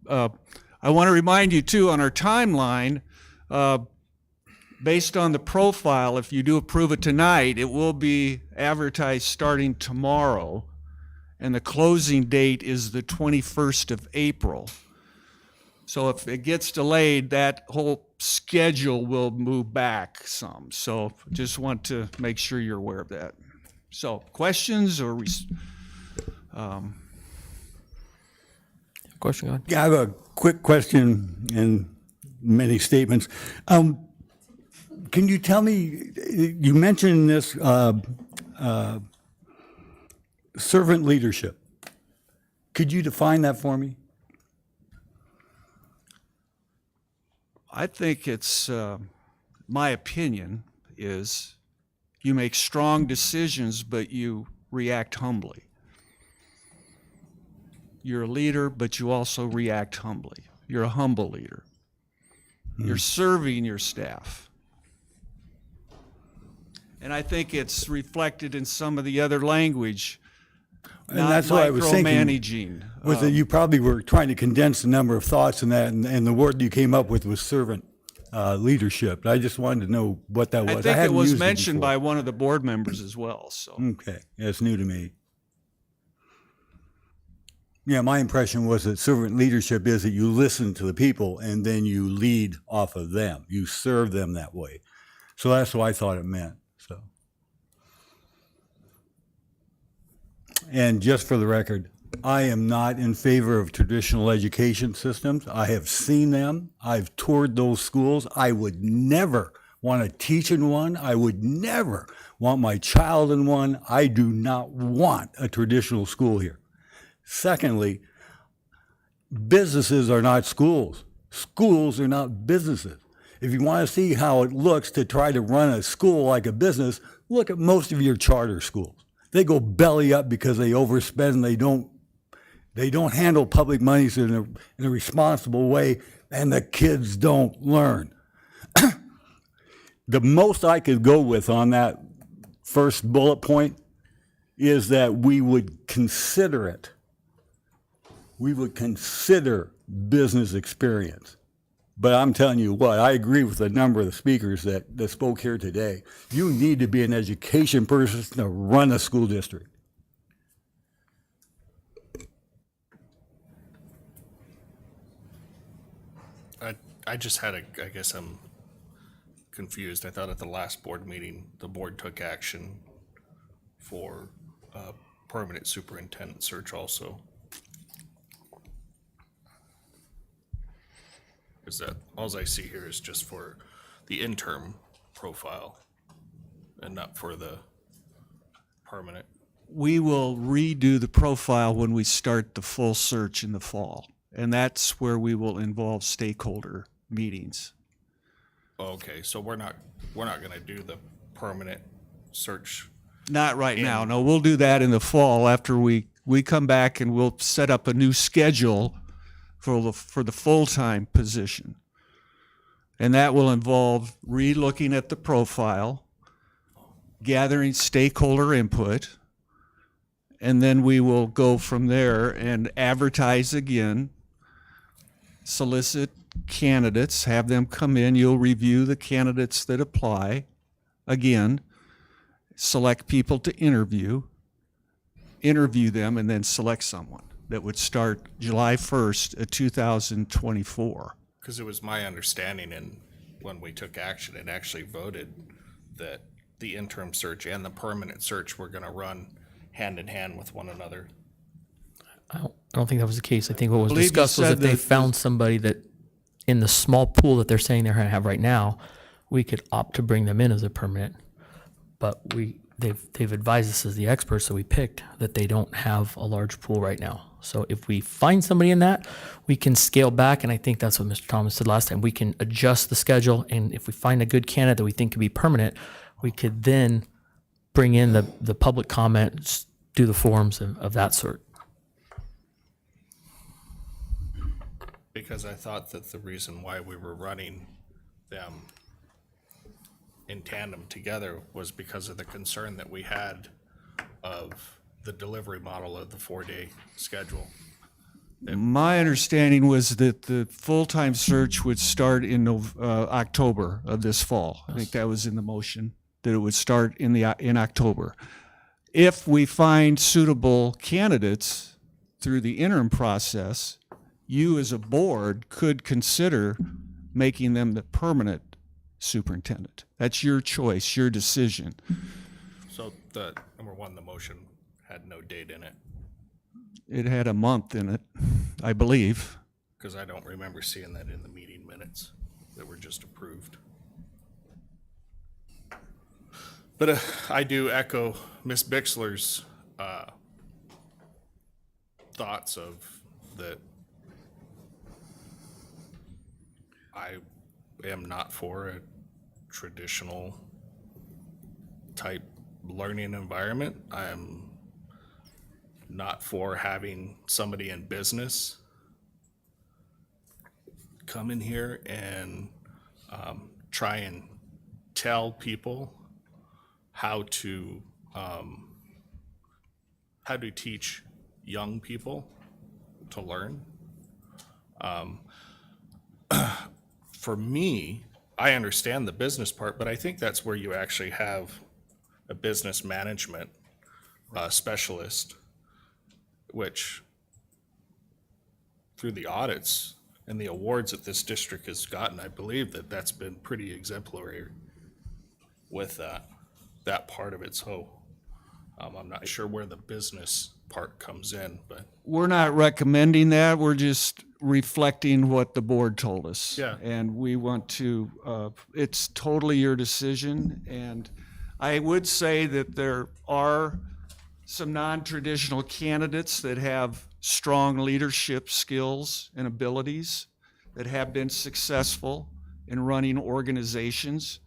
I want to remind you too, on our timeline, based on the profile, if you do approve it tonight, it will be advertised starting tomorrow, and the closing date is the 21st of April. So if it gets delayed, that whole schedule will move back some. So just want to make sure you're aware of that. So questions or Question, go ahead. Yeah, I have a quick question and many statements. Can you tell me, you mentioned this servant leadership. Could you define that for me? I think it's, my opinion is you make strong decisions, but you react humbly. You're a leader, but you also react humbly. You're a humble leader. You're serving your staff. And I think it's reflected in some of the other language. And that's what I was thinking. Micromanaging. Was that you probably were trying to condense the number of thoughts in that, and the word you came up with was servant leadership. I just wanted to know what that was. I think it hadn't was used mentioned before. by one of the board members as well. So Okay, that's new to me. Yeah, my impression was that servant leadership is that you listen to the people and then you lead off of them. You serve them that way. So that's what I thought it meant. So, and just for the record, I am not in favor of traditional education systems. I have seen them. I've toured those schools. I would never want to teach in one. I would never want my child in one. I do not want a traditional school here. Secondly, businesses are not schools. Schools are not businesses. If you want to see how it looks to try to run a school like a business, look at most of your charter schools. They go belly up because they overspend and they don't handle public monies in a responsible way, and the kids don't learn. The most I could go with on that first bullet point is that we would consider it. We would consider business experience. But I'm telling you what, I agree with a number of the speakers that spoke here today. You need to be an education person to run a school district. I just had I guess I'm confused. I thought at the last board meeting, the board took action for permanent superintendent search also. Is that, all I see here is just for the interim profile and not for the permanent. We will redo the profile when we start the full search in the fall. And that's where we will involve stakeholder meetings. Okay, so we're not gonna do the permanent search. Not right now. No, we'll do that in the fall after we come back and we'll set up a new schedule for the full-time position. And that will involve re-looking at the profile, gathering stakeholder input, and then we will go from there and advertise again, solicit candidates, have them come in. You'll review the candidates that apply. Again, select people to interview them, and then select someone that would start July 1st of 2024. Because it was my understanding, and when we took action, it actually voted that the interim search and the permanent search were gonna run hand in hand with one another. I don't think that was the case. I think what was believe you discussed was said if they that found somebody that, in the small pool that they're saying they're gonna have right now, we could opt to bring them in as a permanent. But they've advised us as the experts that we picked that they don't have a large pool right now. So if we find somebody in that, we can scale back, and I think that's what Mr. Thomas said last time. We can adjust the schedule, and if we find a good candidate that we think could be permanent, we could then bring in the public comments, do the forums of that sort. Because I thought that the reason why we were running them in tandem together was because of the concern that we had of the delivery model of the 4-day schedule. My understanding was that the full-time search would start in October of this fall. I think that was in the motion, that it would start in October. If we find suitable candidates through the interim process, you as a board could consider making them the permanent superintendent. That's your choice, your decision. So number one, the motion had no date in it, It had a month in it, I believe. because I don't remember seeing that in the meeting minutes that were just approved. But I do echo Ms. Bixler's thoughts of that I am not for a traditional type learning environment. I am not for having somebody in business come in here and try and tell people how to teach young people to learn. For me, I understand the business part, but I think that's where you actually have a business management specialist, which through the audits and the awards that this district has gotten, I believe that that's been pretty exemplary with that part of it. So I'm not sure where the business part comes in, but We're not recommending that. We're just reflecting what the board told us. Yeah. And we want to, it's totally your decision. And I would say that there are some non-traditional candidates that have strong leadership skills and abilities that have been successful in running organizations.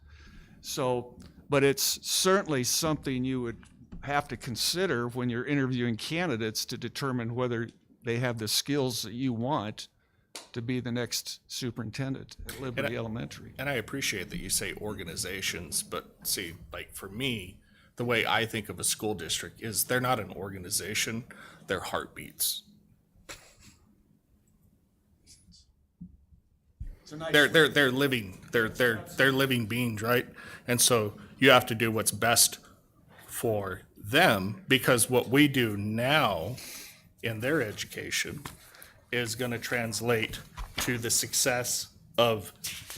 So, but it's certainly something you would have to consider when you're interviewing candidates to determine whether they have the skills that you want to be the next superintendent at Liberty Elementary. and I appreciate that you say organizations, but see, like for me, the way I think of a school district is they're not an organization, they're heartbeats. They're living they're living beings, right? And so you have to do what's best for them, because what we do now in their education is going to translate to the success of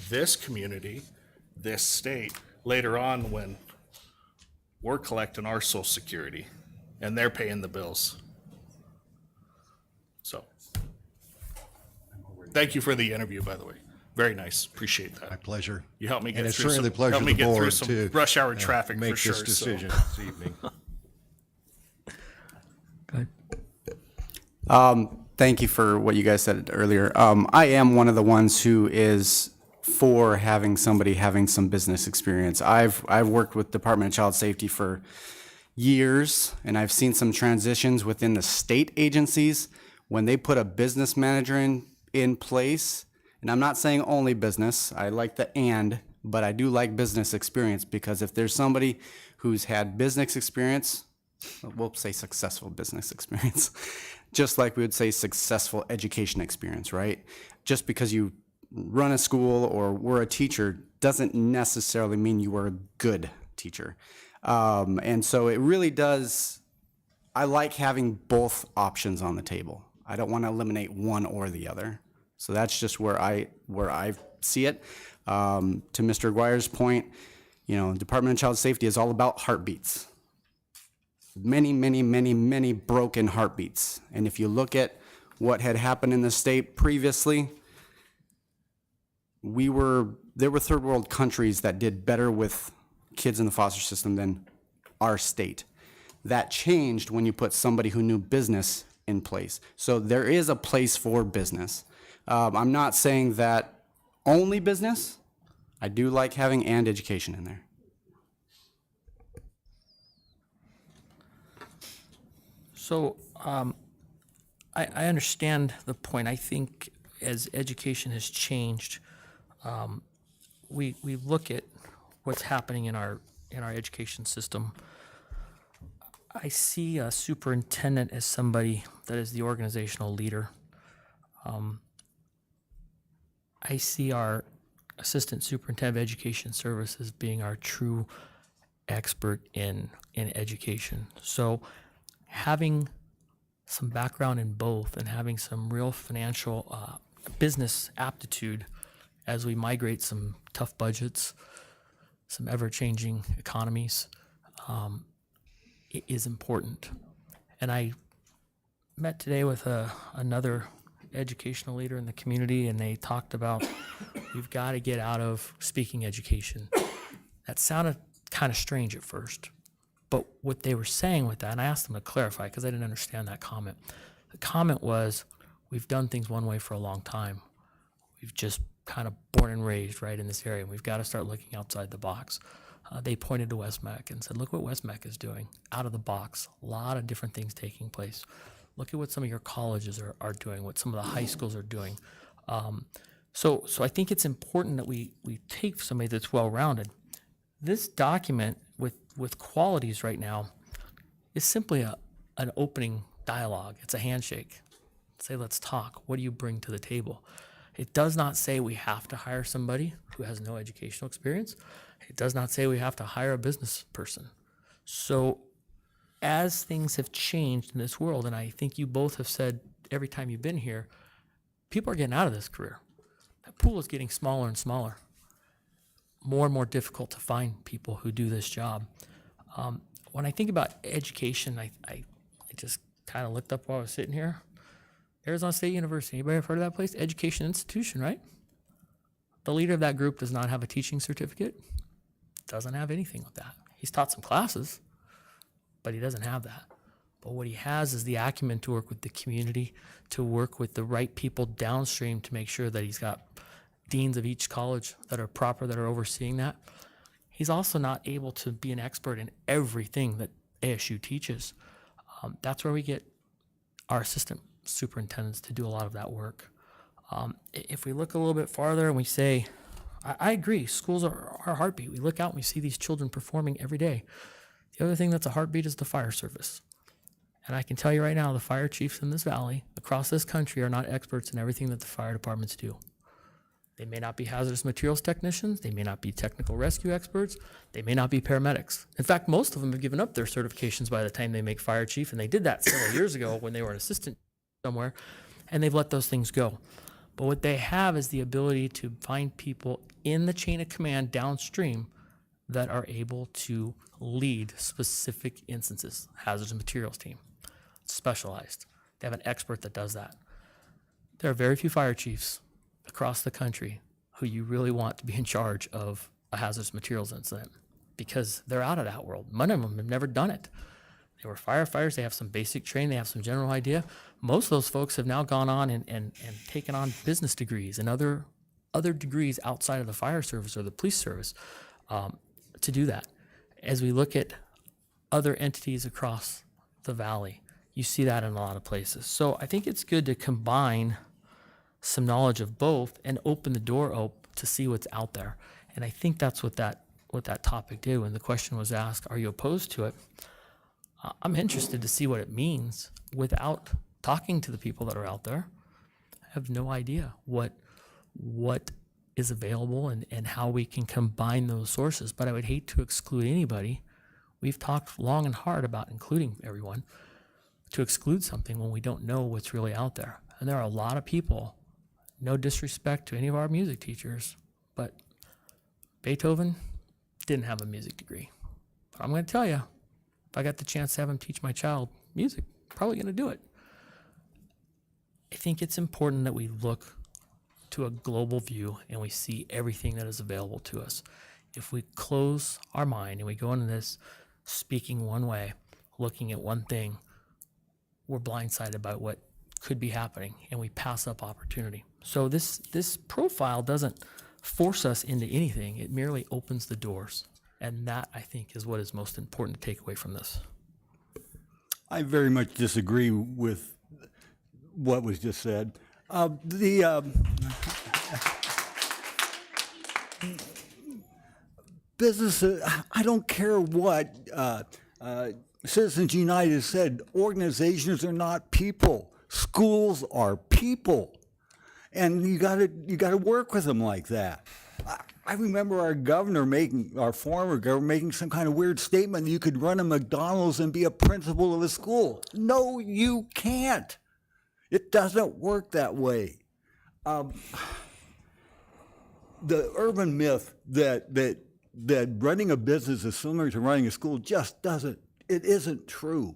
this community, this state, later on when we're collecting our Social Security and they're paying the bills. So, thank you for the interview, by the way. Very nice. Appreciate that. My pleasure. You helped me get And it's through certainly some, the pleasure helped of me the get through board some to rush hour traffic make for sure. this decision So. this evening. Go ahead. Thank you for what you guys said earlier. I am one of the ones who is for having somebody having some business experience. I've worked with Department of Child Safety for years, and I've seen some transitions within the state agencies when they put a business manager in place. And I'm not saying only business. I like the and, but I do like business experience, because if there's somebody who's had business experience, we'll say successful business experience, just like we would say successful education experience, right? Just because you run a school or were a teacher doesn't necessarily mean you were a good teacher. And so it really does, I like having both options on the table. I don't want to eliminate one or the other. So that's just where I see it. To Mr. Aguirre's point, Department of Child Safety is all about heartbeats. Many, many, many, many broken heartbeats. And if you look at what had happened in the state previously, there were third world countries that did better with kids in the foster system than our state. That changed when you put somebody who knew business in place. So there is a place for business. I'm not saying that only business. I do like having and education in there. So I understand the point. I think as education has changed, we look at what's happening in our education system. I see a superintendent as somebody that is the organizational leader. I see our assistant superintendent of education services being our true expert in education. So having some background in both and having some real financial business aptitude as we migrate some tough budgets, some ever-changing economies, is important. And I met today with another educational leader in the community, and they talked about we've got to get out of speaking education. That sounded kind of strange at first, but what they were saying with that, and I asked them to clarify because I didn't understand that comment. The comment was, we've done things one way for a long time. We've just kind of born and raised right in this area, and we've got to start looking outside the box. They pointed to WestMec and said, look what WestMec is doing, out of the box, a lot of different things taking place. Look at what some of your colleges are doing, what some of the high schools are doing. So I think it's important that we take somebody that's well-rounded. This document with qualities right now is simply an opening dialogue. It's a handshake. Say, let's talk. What do you bring to the table? It does not say we have to hire somebody who has no educational experience. It does not say we have to hire a business person. So as things have changed in this world, and I think you both have said every time you've been here, people are getting out of this career. That pool is getting smaller and smaller. More and more difficult to find people who do this job. When I think about education, I just kind of looked up while I was sitting here. Arizona State University, anybody ever heard of that place? Education institution, right? The leader of that group does not have a teaching certificate, doesn't have anything with that. He's taught some classes, but he doesn't have that. But what he has is the acumen to work with the community, to work with the right people downstream to make sure that he's got deans of each college that are proper, that are overseeing that. He's also not able to be an expert in everything that ASU teaches. That's where we get our assistant superintendents to do a lot of that work. If we look a little bit farther and we say, I agree, schools are our heartbeat. We look out and we see these children performing every day. The other thing that's a heartbeat is the fire service. And I can tell you right now, the fire chiefs in this valley, across this country, are not experts in everything that the fire departments do. They may not be hazardous materials technicians. They may not be technical rescue experts. They may not be paramedics. In fact, most of them have given up their certifications by the time they make fire chief, and they did that several years ago when they were an assistant somewhere, and they've let those things go. But what they have is the ability to find people in the chain of command downstream that are able to lead specific instances. Hazardous materials team, specialized. They have an expert that does that. There are very few fire chiefs across the country who you really want to be in charge of a hazardous materials incident because they're out of that world. Many of them have never done it. They were firefighters. They have some basic training. They have some general idea. Most of those folks have now gone on and taken on business degrees and other degrees outside of the fire service or the police service to do that. As we look at other entities across the valley, you see that in a lot of places. So I think it's good to combine some knowledge of both and open the door up to see what's out there. And I think that's what that topic did when the question was asked, are you opposed to it? I'm interested to see what it means without talking to the people that are out there. I have no idea what is available and how we can combine those sources, but I would hate to exclude anybody. We've talked long and hard about including everyone, to exclude something when we don't know what's really out there. And there are a lot of people, no disrespect to any of our music teachers, but Beethoven didn't have a music degree. But I'm going to tell you, if I got the chance to have him teach my child music, probably going to do it. I think it's important that we look to a global view and we see everything that is available to us. If we close our mind and we go into this speaking one way, looking at one thing, we're blindsided by what could be happening and we pass up opportunity. So this profile doesn't force us into anything. It merely opens the doors. And that, I think, is what is most important to take away from this. I very much disagree with what was just said. Business, I don't care what Citizens United said, organizations are not people. Schools are people. And you gotta work with them like that. I remember our former governor making some kind of weird statement that you could run a McDonald's and be a principal of a school. No, you can't. It doesn't work that way. The urban myth that running a business is similar to running a school just isn't true.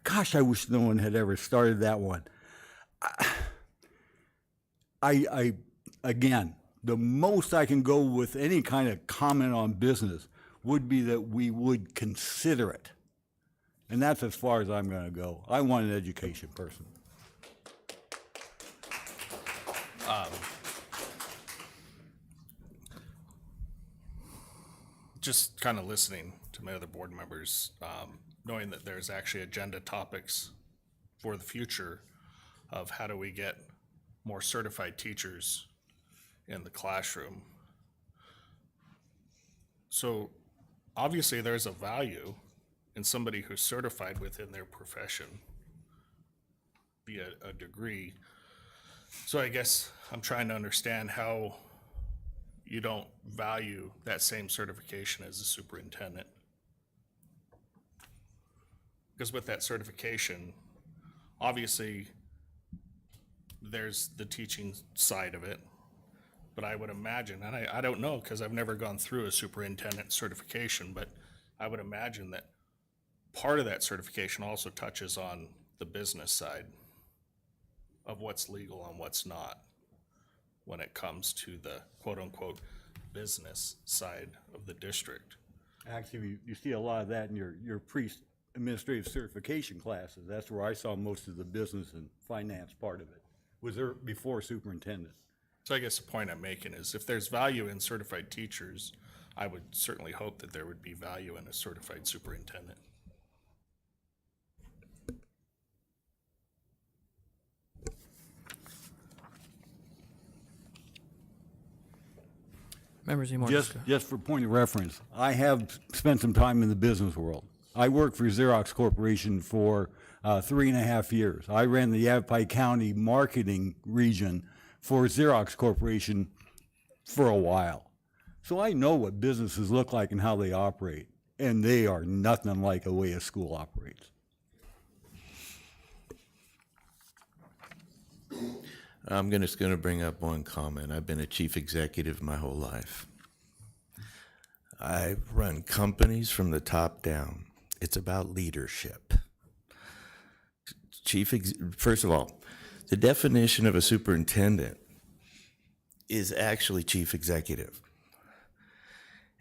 Gosh, I wish no one had ever started that one. Again, the most I can go with any kind of comment on business would be that we would consider it. And that's as far as I'm going to go. I want an education person. Just kind of listening to my other board members, knowing that there's actually agenda topics for the future of how do we get more certified teachers in the classroom. So obviously there's a value in somebody who's certified within their profession, be it a degree. So I guess I'm trying to understand how you don't value that same certification as a superintendent. Because with that certification, obviously there's the teaching side of it. But I would imagine, and I don't know because I've never gone through a superintendent certification, but I would imagine that part of that certification also touches on the business side of what's legal and what's not when it comes to the quote-unquote business side of the district. Actually, you see a lot of that in your pre-administrative certification classes. That's where I saw most of the business and finance part of it. Was there before superintendent? So I guess the point I'm making is if there's value in certified teachers, I would certainly hope that there would be value in a certified superintendent. Members, any more Just for point of reference, I have spent some time in the business world. I worked for Xerox Corporation for 3.5 years. I ran the Yavapai County marketing region for Xerox Corporation for a while. So I know what businesses look like and how they operate, and they are nothing like the way a school operates. I'm just going to bring up one comment. I've been a chief executive my whole life. I've run companies from the top down. It's about leadership. First of all, the definition of a superintendent is actually chief executive.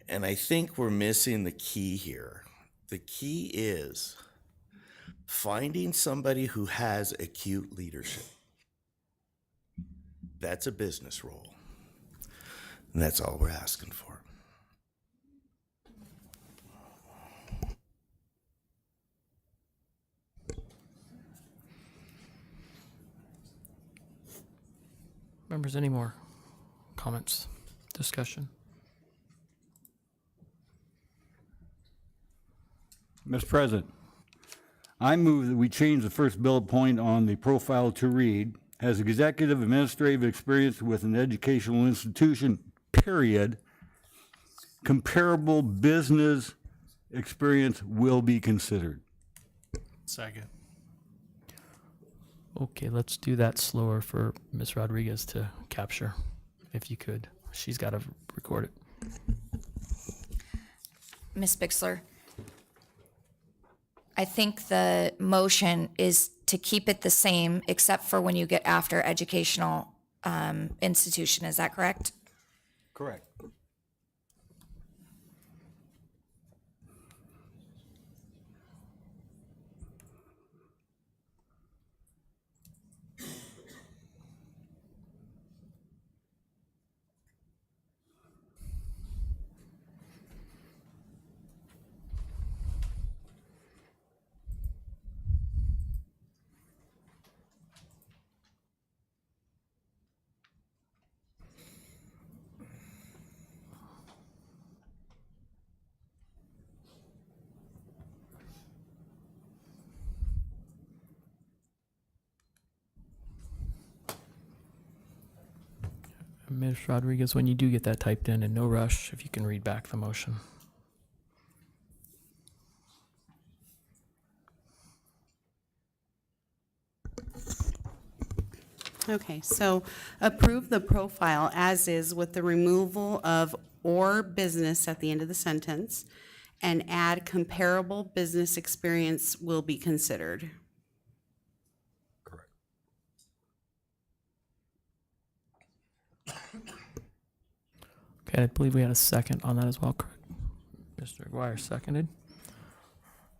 And I think we're missing the key here. The key is finding somebody who has acute leadership. That's a business role. And that's all we're asking for. Members, any more comments, discussion? Mr. President, I move that we change the first bullet point on the profile to read, has executive administrative experience with an educational institution, period. Comparable business experience will be considered. Second. Okay, let's do that slower for Ms. Rodriguez to capture, if you could. She's got to record it. Ms. Bixler, I think the motion is to keep it the same except for when you get after educational institution. Is that correct? Correct. Ms. Rodriguez, when you do get that typed in, and no rush, if you can read back the motion. Okay, so approve the profile as is with the removal of or business at the end of the sentence, and add comparable business experience will be considered. Correct. Okay, I believe we had a second on that as well, correct? Mr. Aguirre seconded.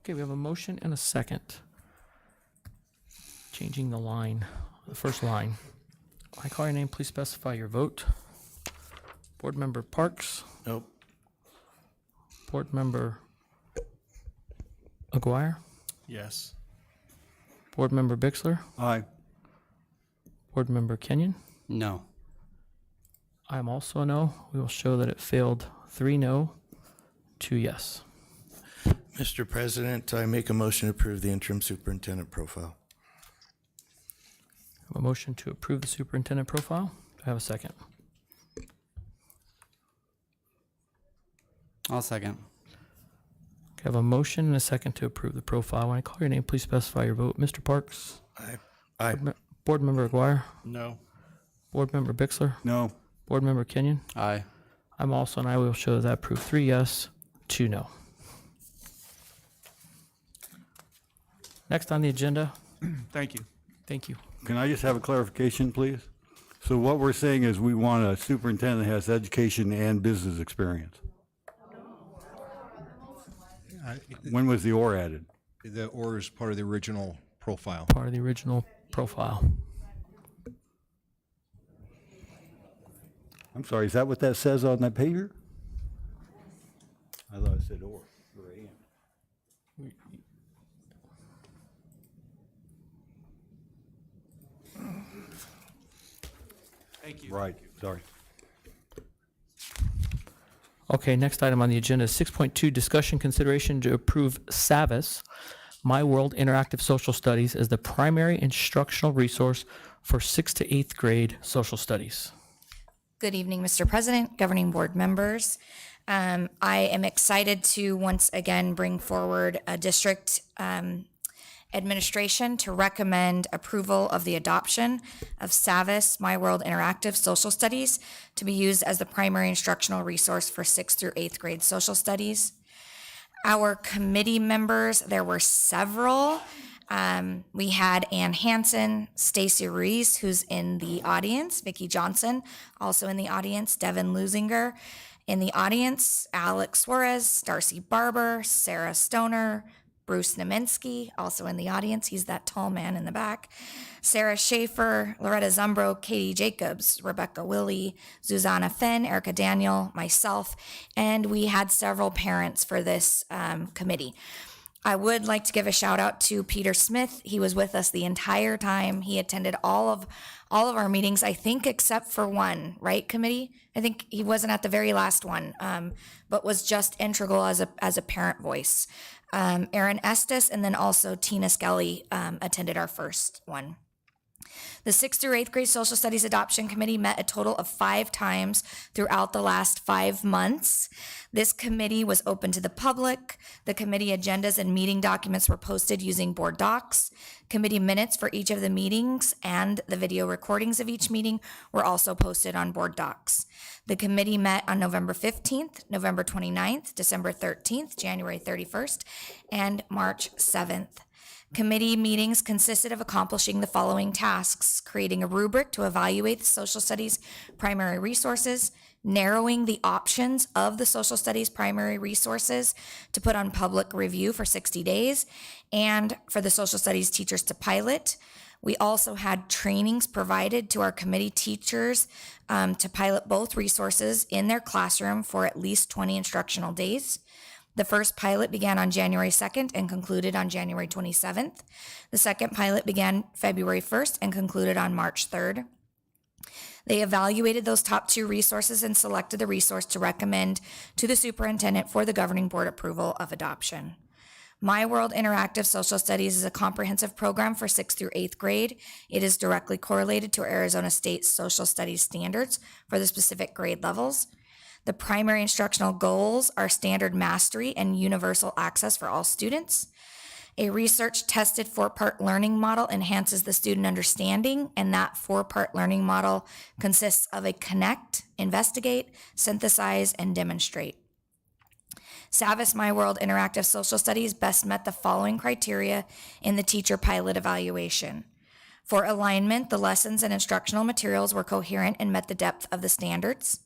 Okay, we have a motion and a second. Changing the line, the first line. When I call your name, please specify your vote. Board Member Parks. Nope. Board Member Aguirre. Yes. Board Member Bixler. Aye. Board Member Kenyon. No. I am also a no. We will show that it failed 3 no, 2 yes. Mr. President, I make a motion to approve the interim superintendent profile. I have a motion to approve the superintendent profile. Do I have a second? I'll second. I have a motion and a second to approve the profile. When I call your name, please specify your vote. Mr. Parks. Aye. Board Member Aguirre, No. Board Member Bixler, No. Board Member Kenyon. Aye. I'm also an I will show that approved. 3 yes, 2 no. Next on the agenda, Thank you. thank you. Can I just have a clarification, please? So what we're saying is we want a superintendent that has education and business experience. When was the or added? The or is part of the original profile. Part of the original profile. I'm sorry, is that what that says on that pager? I thought it said or and. Thank you. Right, sorry. Okay, next item on the agenda is 6.2, discussion consideration to approve SAVIS, My World Interactive Social Studies, as the primary instructional resource for 6th to 8th grade social studies. Good evening, Mr. President, governing board members. I am excited to once again bring forward a district administration to recommend approval of the adoption of SAVIS, My World Interactive Social Studies, to be used as the primary instructional resource for 6th through 8th grade social studies. Our committee members, there were several. We had Ann Hansen, Stacy Ruiz, who's in the audience, Vicki Johnson, also in the audience, Devin Lusinger in the audience, Alex Suarez, Darcy Barber, Sarah Stoner, Bruce Nemensky, also in the audience. He's that tall man in the back. Sarah Schaefer, Loretta Zumbro, Katie Jacobs, Rebecca Willie, Susanna Fenn, Erica Daniel, myself, and we had several parents for this committee. I would like to give a shout out to Peter Smith. He was with us the entire time. He attended all of our meetings, I think, except for one, right, committee? I think he wasn't at the very last one, but was just integral as a parent voice. Erin Estes, and then also Tina Skelly attended our first one. The 6th through 8th grade Social Studies Adoption Committee met a total of 5 times throughout the last 5 months. This committee was open to the public. The committee agendas and meeting documents were posted using board docs. Committee minutes for each of the meetings and the video recordings of each meeting were also posted on board docs. The committee met on November 15th, November 29th, December 13th, January 31st, and March 7th. Committee meetings consisted of accomplishing the following tasks: creating a rubric to evaluate the social studies primary resources, narrowing the options of the social studies primary resources to put on public review for 60 days, and for the social studies teachers to pilot. We also had trainings provided to our committee teachers to pilot both resources in their classroom for at least 20 instructional days. The first pilot began on January 2nd and concluded on January 27th. The second pilot began February 1st and concluded on March 3rd. They evaluated those top 2 resources and selected the resource to recommend to the superintendent for the governing board approval of adoption. My World Interactive Social Studies is a comprehensive program for 6th through 8th grade. It is directly correlated to Arizona State social studies standards for the specific grade levels. The primary instructional goals are standard mastery and universal access for all students. A research-tested 4-part learning model enhances the student understanding, and that 4-part learning model consists of a connect, investigate, synthesize, and demonstrate. SAVIS My World Interactive Social Studies best met the following criteria in the teacher pilot evaluation. For alignment, the lessons and instructional materials were coherent and met the depth of the standards.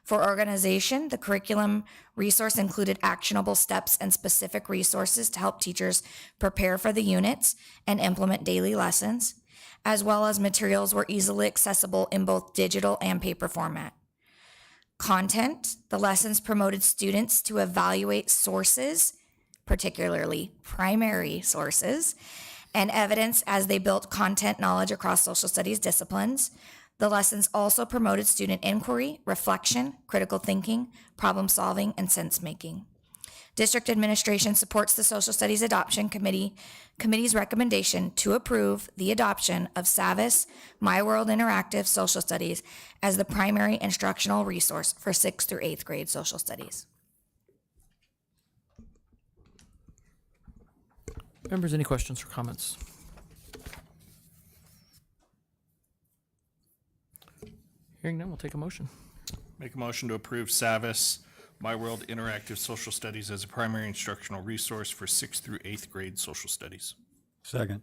For organization, the curriculum resource included actionable steps and specific resources to help teachers prepare for the units and implement daily lessons, as well as materials were easily accessible in both digital and paper format. Content, the lessons promoted students to evaluate sources, particularly primary sources, and evidence as they built content knowledge across social studies disciplines. The lessons also promoted student inquiry, reflection, critical thinking, problem solving, and sense making. District administration supports the Social Studies Adoption Committee's recommendation to approve the adoption of SAVIS My World Interactive Social Studies as the primary instructional resource for 6th through 8th grade social studies. Members, any questions or comments? Hearing none, we'll take a motion. Make a motion to approve SAVIS, My World Interactive Social Studies as a primary instructional resource for 6th through 8th grade social studies. Second.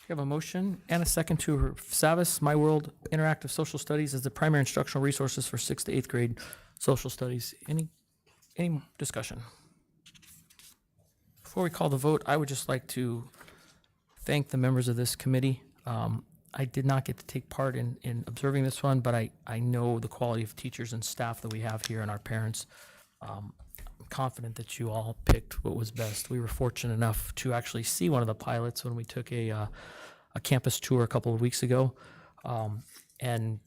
We have a motion and a second to approve SAVIS, My World Interactive Social Studies as the primary instructional resources for 6th to 8th grade social studies. Any discussion? Before we call the vote, I would just like to thank the members of this committee. I did not get to take part in observing this one, but I know the quality of teachers and staff that we have here and our parents. I'm confident that you all picked what was best. We were fortunate enough to actually see one of the pilots when we took a campus tour a couple of weeks ago, and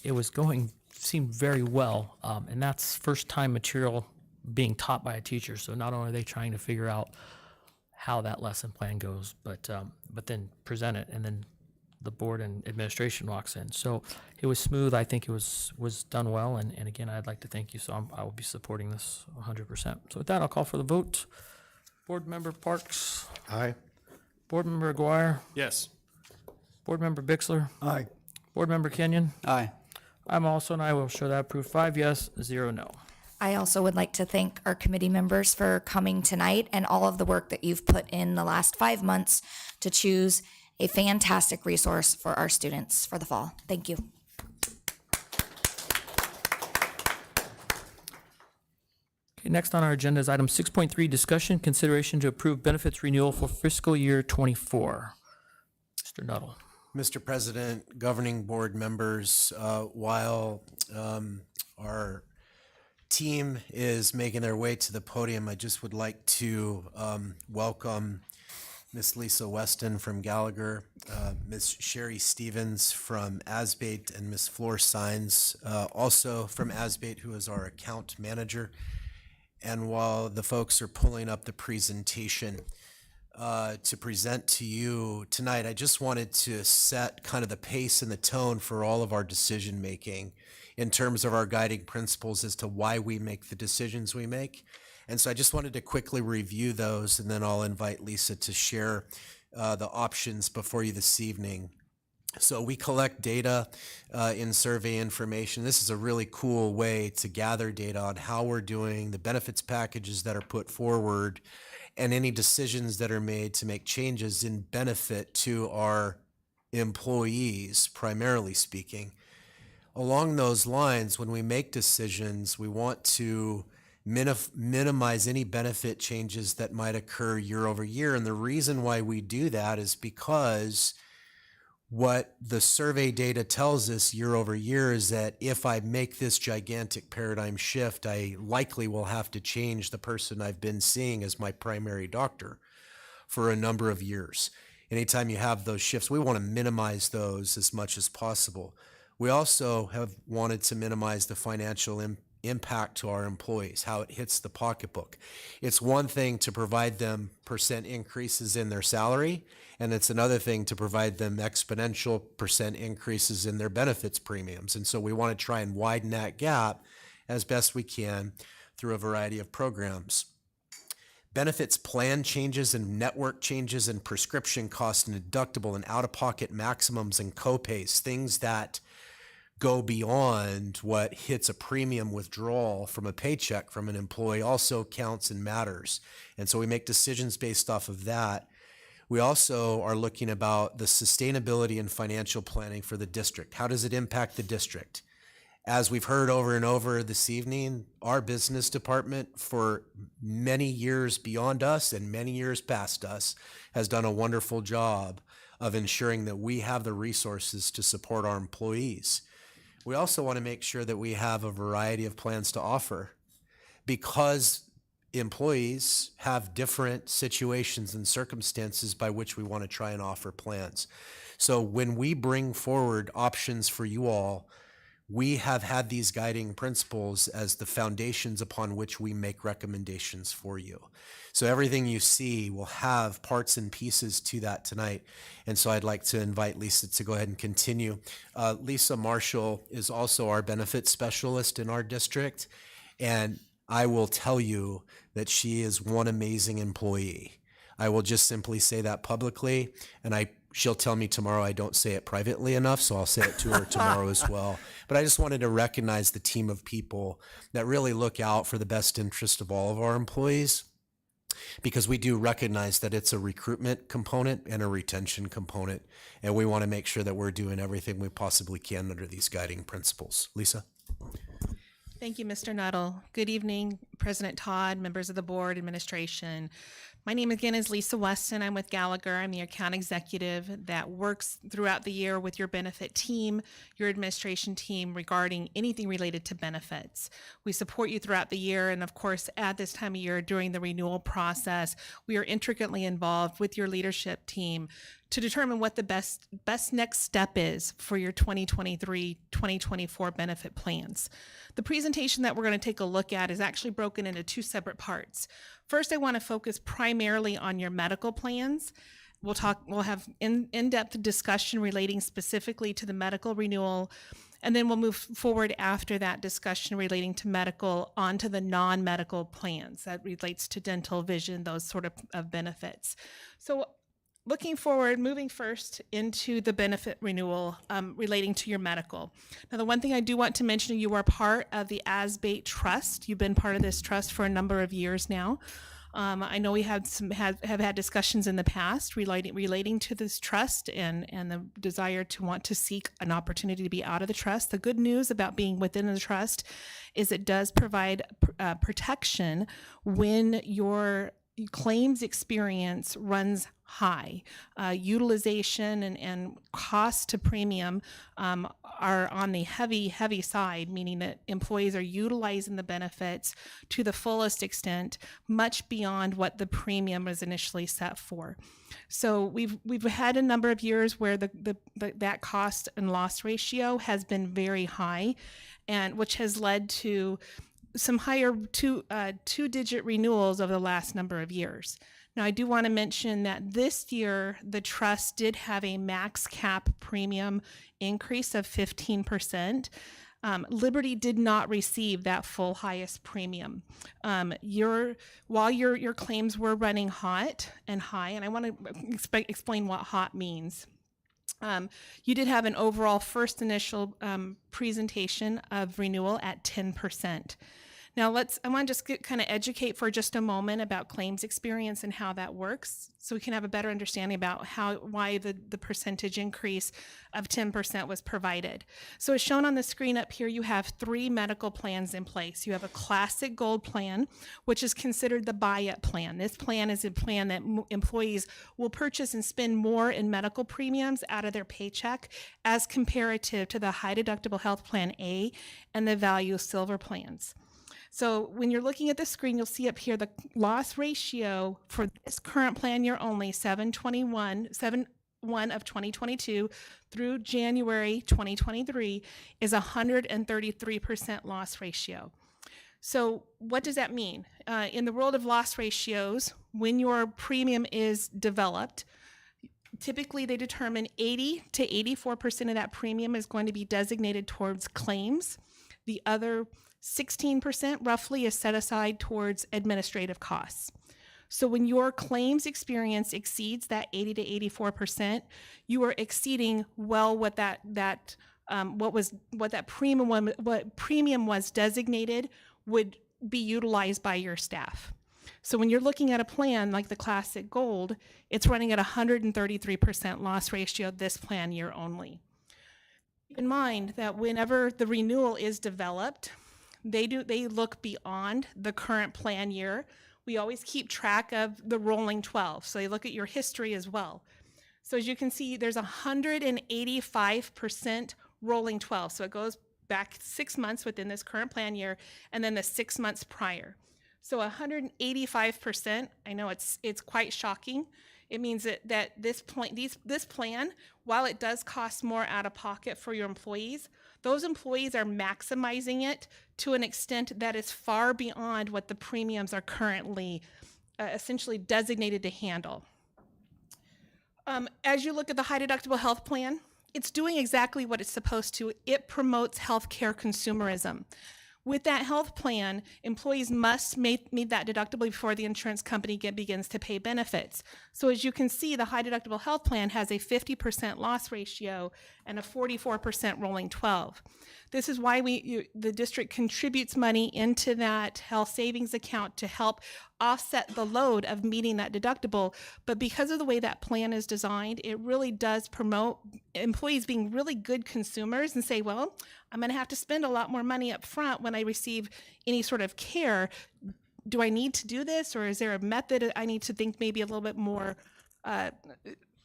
it was seemed very well, and that's first time material being taught by a teacher. So not only are they trying to figure out how that lesson plan goes, but then present it, and then the board and administration walks in. So it was smooth. I think it was done well. And again, I'd like to thank you. So I will be supporting this 100%. So with that, I'll call for the vote. Board Member Parks. Aye. Board Member Aguirre. Yes. Board Member Bixler. Aye. Board Member Kenyon. Aye. I'm also, and I will show that approved 5 yes, 0 no. I also would like to thank our committee members for coming tonight and all of the work that you've put in the last 5 months to choose a fantastic resource for our students for the fall. Thank you. Okay, next on our agenda is item 6.3, discussion, consideration to approve benefits renewal for fiscal year 24. Mr. Nuttall. Mr. President, governing board members, while our team is making their way to the podium, I just would like to welcome Miss Lisa Weston from Gallagher, Miss Sherry Stevens from Asbate, and Miss Floor Signs, also from Asbate, who is our account manager. And while the folks are pulling up the presentation to present to you tonight, I just wanted to set kind of the pace and the tone for all of our decision making in terms of our guiding principles as to why we make the decisions we make. And so I just wanted to quickly review those, and then I'll invite Lisa to share the options before you this evening. So we collect data in survey information. This is a really cool way to gather data on how we're doing, the benefits packages that are put forward, and any decisions that are made to make changes in benefit to our employees, primarily speaking. Along those lines, when we make decisions, we want to minimize any benefit changes that might occur year over year. And the reason why we do that is because what the survey data tells us year over year is that if I make this gigantic paradigm shift, I likely will have to change the person I've been seeing as my primary doctor for a number of years. Anytime you have those shifts, we want to minimize those as much as possible. We also have wanted to minimize the financial impact to our employees, how it hits the pocketbook. It's one thing to provide them percent increases in their salary, and it's another thing to provide them exponential percent increases in their benefits premiums. And so we want to try and widen that gap as best we can through a variety of programs. Benefits plan changes and network changes and prescription costs and deductible and out-of-pocket maximums and copays, things that go beyond what hits a premium withdrawal from a paycheck from an employee also counts and matters. And so we make decisions based off of that. We also are looking about the sustainability and financial planning for the district. How does it impact the district? As we've heard over and over this evening, our business department for many years beyond us and many years past us has done a wonderful job of ensuring that we have the resources to support our employees. We also want to make sure that we have a variety of plans to offer because employees have different situations and circumstances by which we want to try and offer plans. So when we bring forward options for you all, we have had these guiding principles as the foundations upon which we make recommendations for you. So everything you see will have parts and pieces to that tonight. And so I'd like to invite Lisa to go ahead and continue. Lisa Marshall is also our benefits specialist in our district. And I will tell you that she is one amazing employee. I will just simply say that publicly. And I she'll tell me tomorrow I don't say it privately enough, so I'll say it to her tomorrow as well. But I just wanted to recognize the team of people that really look out for the best interest of all of our employees, because we do recognize that it's a recruitment component and a retention component, and we want to make sure that we're doing everything we possibly can under these guiding principles. Lisa? Thank you, Mr. Nuttall. Good evening, President Todd, members of the board, administration. My name again is Lisa Weston. I'm with Gallagher. I'm the account executive that works throughout the year with your benefit team, your administration team regarding anything related to benefits. We support you throughout the year, and of course, at this time of year during the renewal process, we are intricately involved with your leadership team to determine what the best next step is for your 2023-2024 benefit plans. The presentation that we're going to take a look at is actually broken into two separate parts. First, I want to focus primarily on your medical plans. We'll have in-depth discussion relating specifically to the medical renewal, and then we'll move forward after that discussion relating to medical onto the non-medical plans that relates to dental, vision, those sort of benefits. So looking forward, moving first into the benefit renewal relating to your medical. Now, the one thing I do want to mention, you are part of the ASBATE Trust. You've been part of this trust for a number of years now. I know we have had discussions in the past relating to this trust and the desire to want to seek an opportunity to be out of the trust. The good news about being within the trust is it does provide protection when your claims experience runs high. Utilization and cost to premium are on the heavy side, meaning that employees are utilizing the benefits to the fullest extent, much beyond what the premium was initially set for. So we've had a number of years where that cost and loss ratio has been very high, and which has led to some higher two-digit renewals over the last number of years. Now, I do want to mention that this year, the trust did have a max cap premium increase of 15%. Liberty did not receive that full highest premium. While your claims were running hot and high, and I want to explain what hot means. You did have an overall first initial presentation of renewal at 10%. Now I want to just kind of educate for just a moment about claims experience and how that works, so we can have a better understanding about why the percentage increase of 10% was provided. So as shown on the screen up here, you have 3 medical plans in place. You have a classic gold plan, which is considered the buy-up plan. This plan is a plan that employees will purchase and spend more in medical premiums out of their paycheck as comparative to the high deductible health plan A and the value silver plans. So when you're looking at the screen, you'll see up here the loss ratio for this current plan year only, 7/1 of 2022 through January 2023, is 133% loss ratio. So what does that mean? In the world of loss ratios, when your premium is developed, typically they determine 80 to 84% of that premium is going to be designated towards claims. The other 16% roughly is set aside towards administrative costs. So when your claims experience exceeds that 80 to 84%, you are exceeding well what premium was designated would be utilized by your staff. So when you're looking at a plan like the Classic Gold, it's running at 133% loss ratio this plan year only. Keep in mind that whenever the renewal is developed, they look beyond the current plan year. We always keep track of the rolling 12, so they look at your history as well. So as you can see, there's 185% rolling 12. So it goes back 6 months within this current plan year, and then the 6 months prior. So 185%, I know it's quite shocking. It means that this plan, while it does cost more out of pocket for your employees, those employees are maximizing it to an extent that is far beyond what the premiums are currently essentially designated to handle. As you look at the high deductible health plan, it's doing exactly what it's supposed to. It promotes healthcare consumerism. With that health plan, employees must meet that deductible before the insurance company begins to pay benefits. So as you can see, the high deductible health plan has a 50% loss ratio and a 44% rolling 12. This is why the district contributes money into that health savings account to help offset the load of meeting that deductible. But because of the way that plan is designed, it really does promote employees being really good consumers and say, well, I'm going to have to spend a lot more money up front when I receive any sort of care. Do I need to do this, or is there a method I need to think maybe a little bit more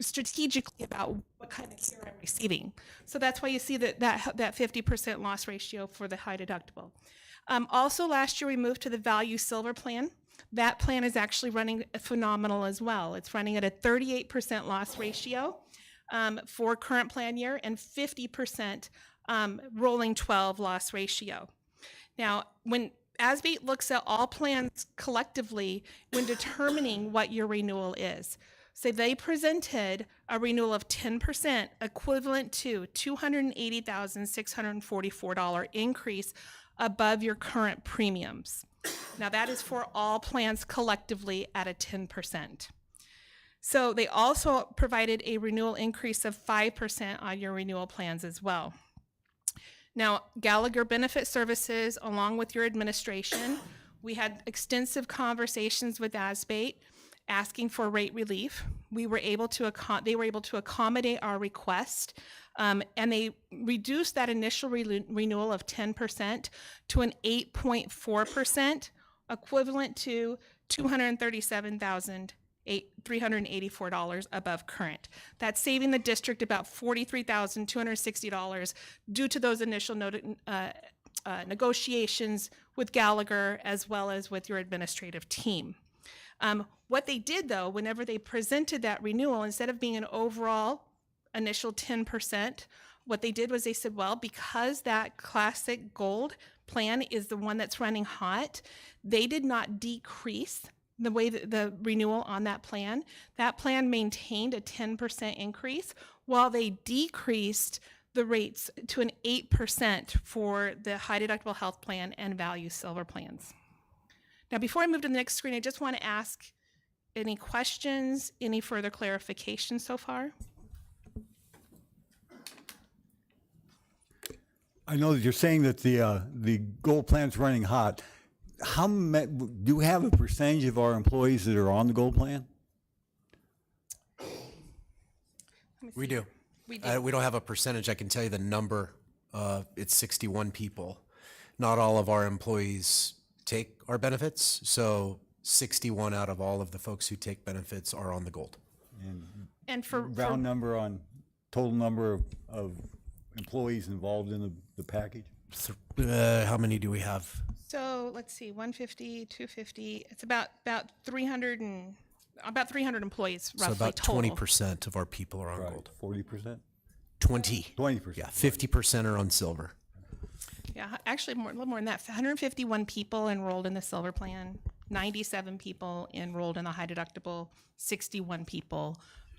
strategically about what kind of care I'm receiving? So that's why you see that 50% loss ratio for the high deductible. Also, last year we moved to the Value Silver plan. That plan is actually running phenomenal as well. It's running at a 38% loss ratio for current plan year and 50% rolling 12 loss ratio. Now, when ASBE looks at all plans collectively when determining what your renewal is, so they presented a renewal of 10%, equivalent to $280,644 increase above your current premiums. Now, that is for all plans collectively at a 10%. So they also provided a renewal increase of 5% on your renewal plans as well. Now, Gallagher Benefit Services, along with your administration, we had extensive conversations with ASBE asking for rate relief. They were able to accommodate our request, and they reduced that initial renewal of 10% to an 8.4%, equivalent to $237,384 above current. That's saving the district about $43,260 due to those initial negotiations with Gallagher as well as with your administrative team. What they did, though, whenever they presented that renewal, instead of being an overall initial 10%, what they did was they said, well, because that classic gold plan is the one that's running hot, they did not decrease the way that the renewal on that plan. That plan maintained a 10% increase while they decreased the rates to an 8% for the high deductible health plan and Value Silver plans. Now, before I move to the next screen, I just want to ask any questions, any further clarification so far? I know that you're saying that the gold plan's running hot. Do we have a percentage of our employees that are on the gold plan? We do. We don't have a percentage. I can tell you the number. It's 61 people. Not all of our employees take our benefits, so 61 out of all of the folks who take benefits are on the gold. And for round number on total number of employees involved in the package? How many do we have? So let's see, 150, 250. It's about 300 employees roughly. So about total. 20% of our people are on gold. 40%? 20%. Yeah, 50% are on silver. Yeah, actually a little more than that. 151 people enrolled in the silver plan, 97 people enrolled in the high deductible, 61 people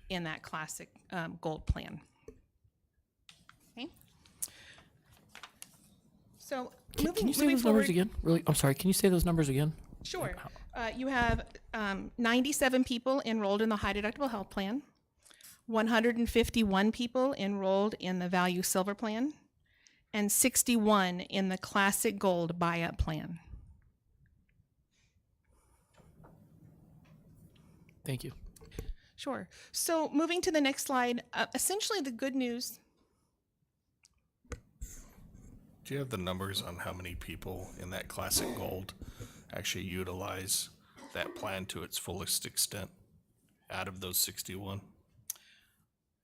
in that classic gold plan. Okay. So Can you say those numbers again? Really, I'm sorry. Can you say those numbers again? Sure. You have 97 people enrolled in the high deductible health plan, 151 people enrolled in the Value Silver plan, and 61 in the classic gold buy-up plan. Thank you. Sure. So moving to the next slide, essentially the good news. Do you have the numbers on how many people in that classic gold actually utilize that plan to its fullest extent out of those 61?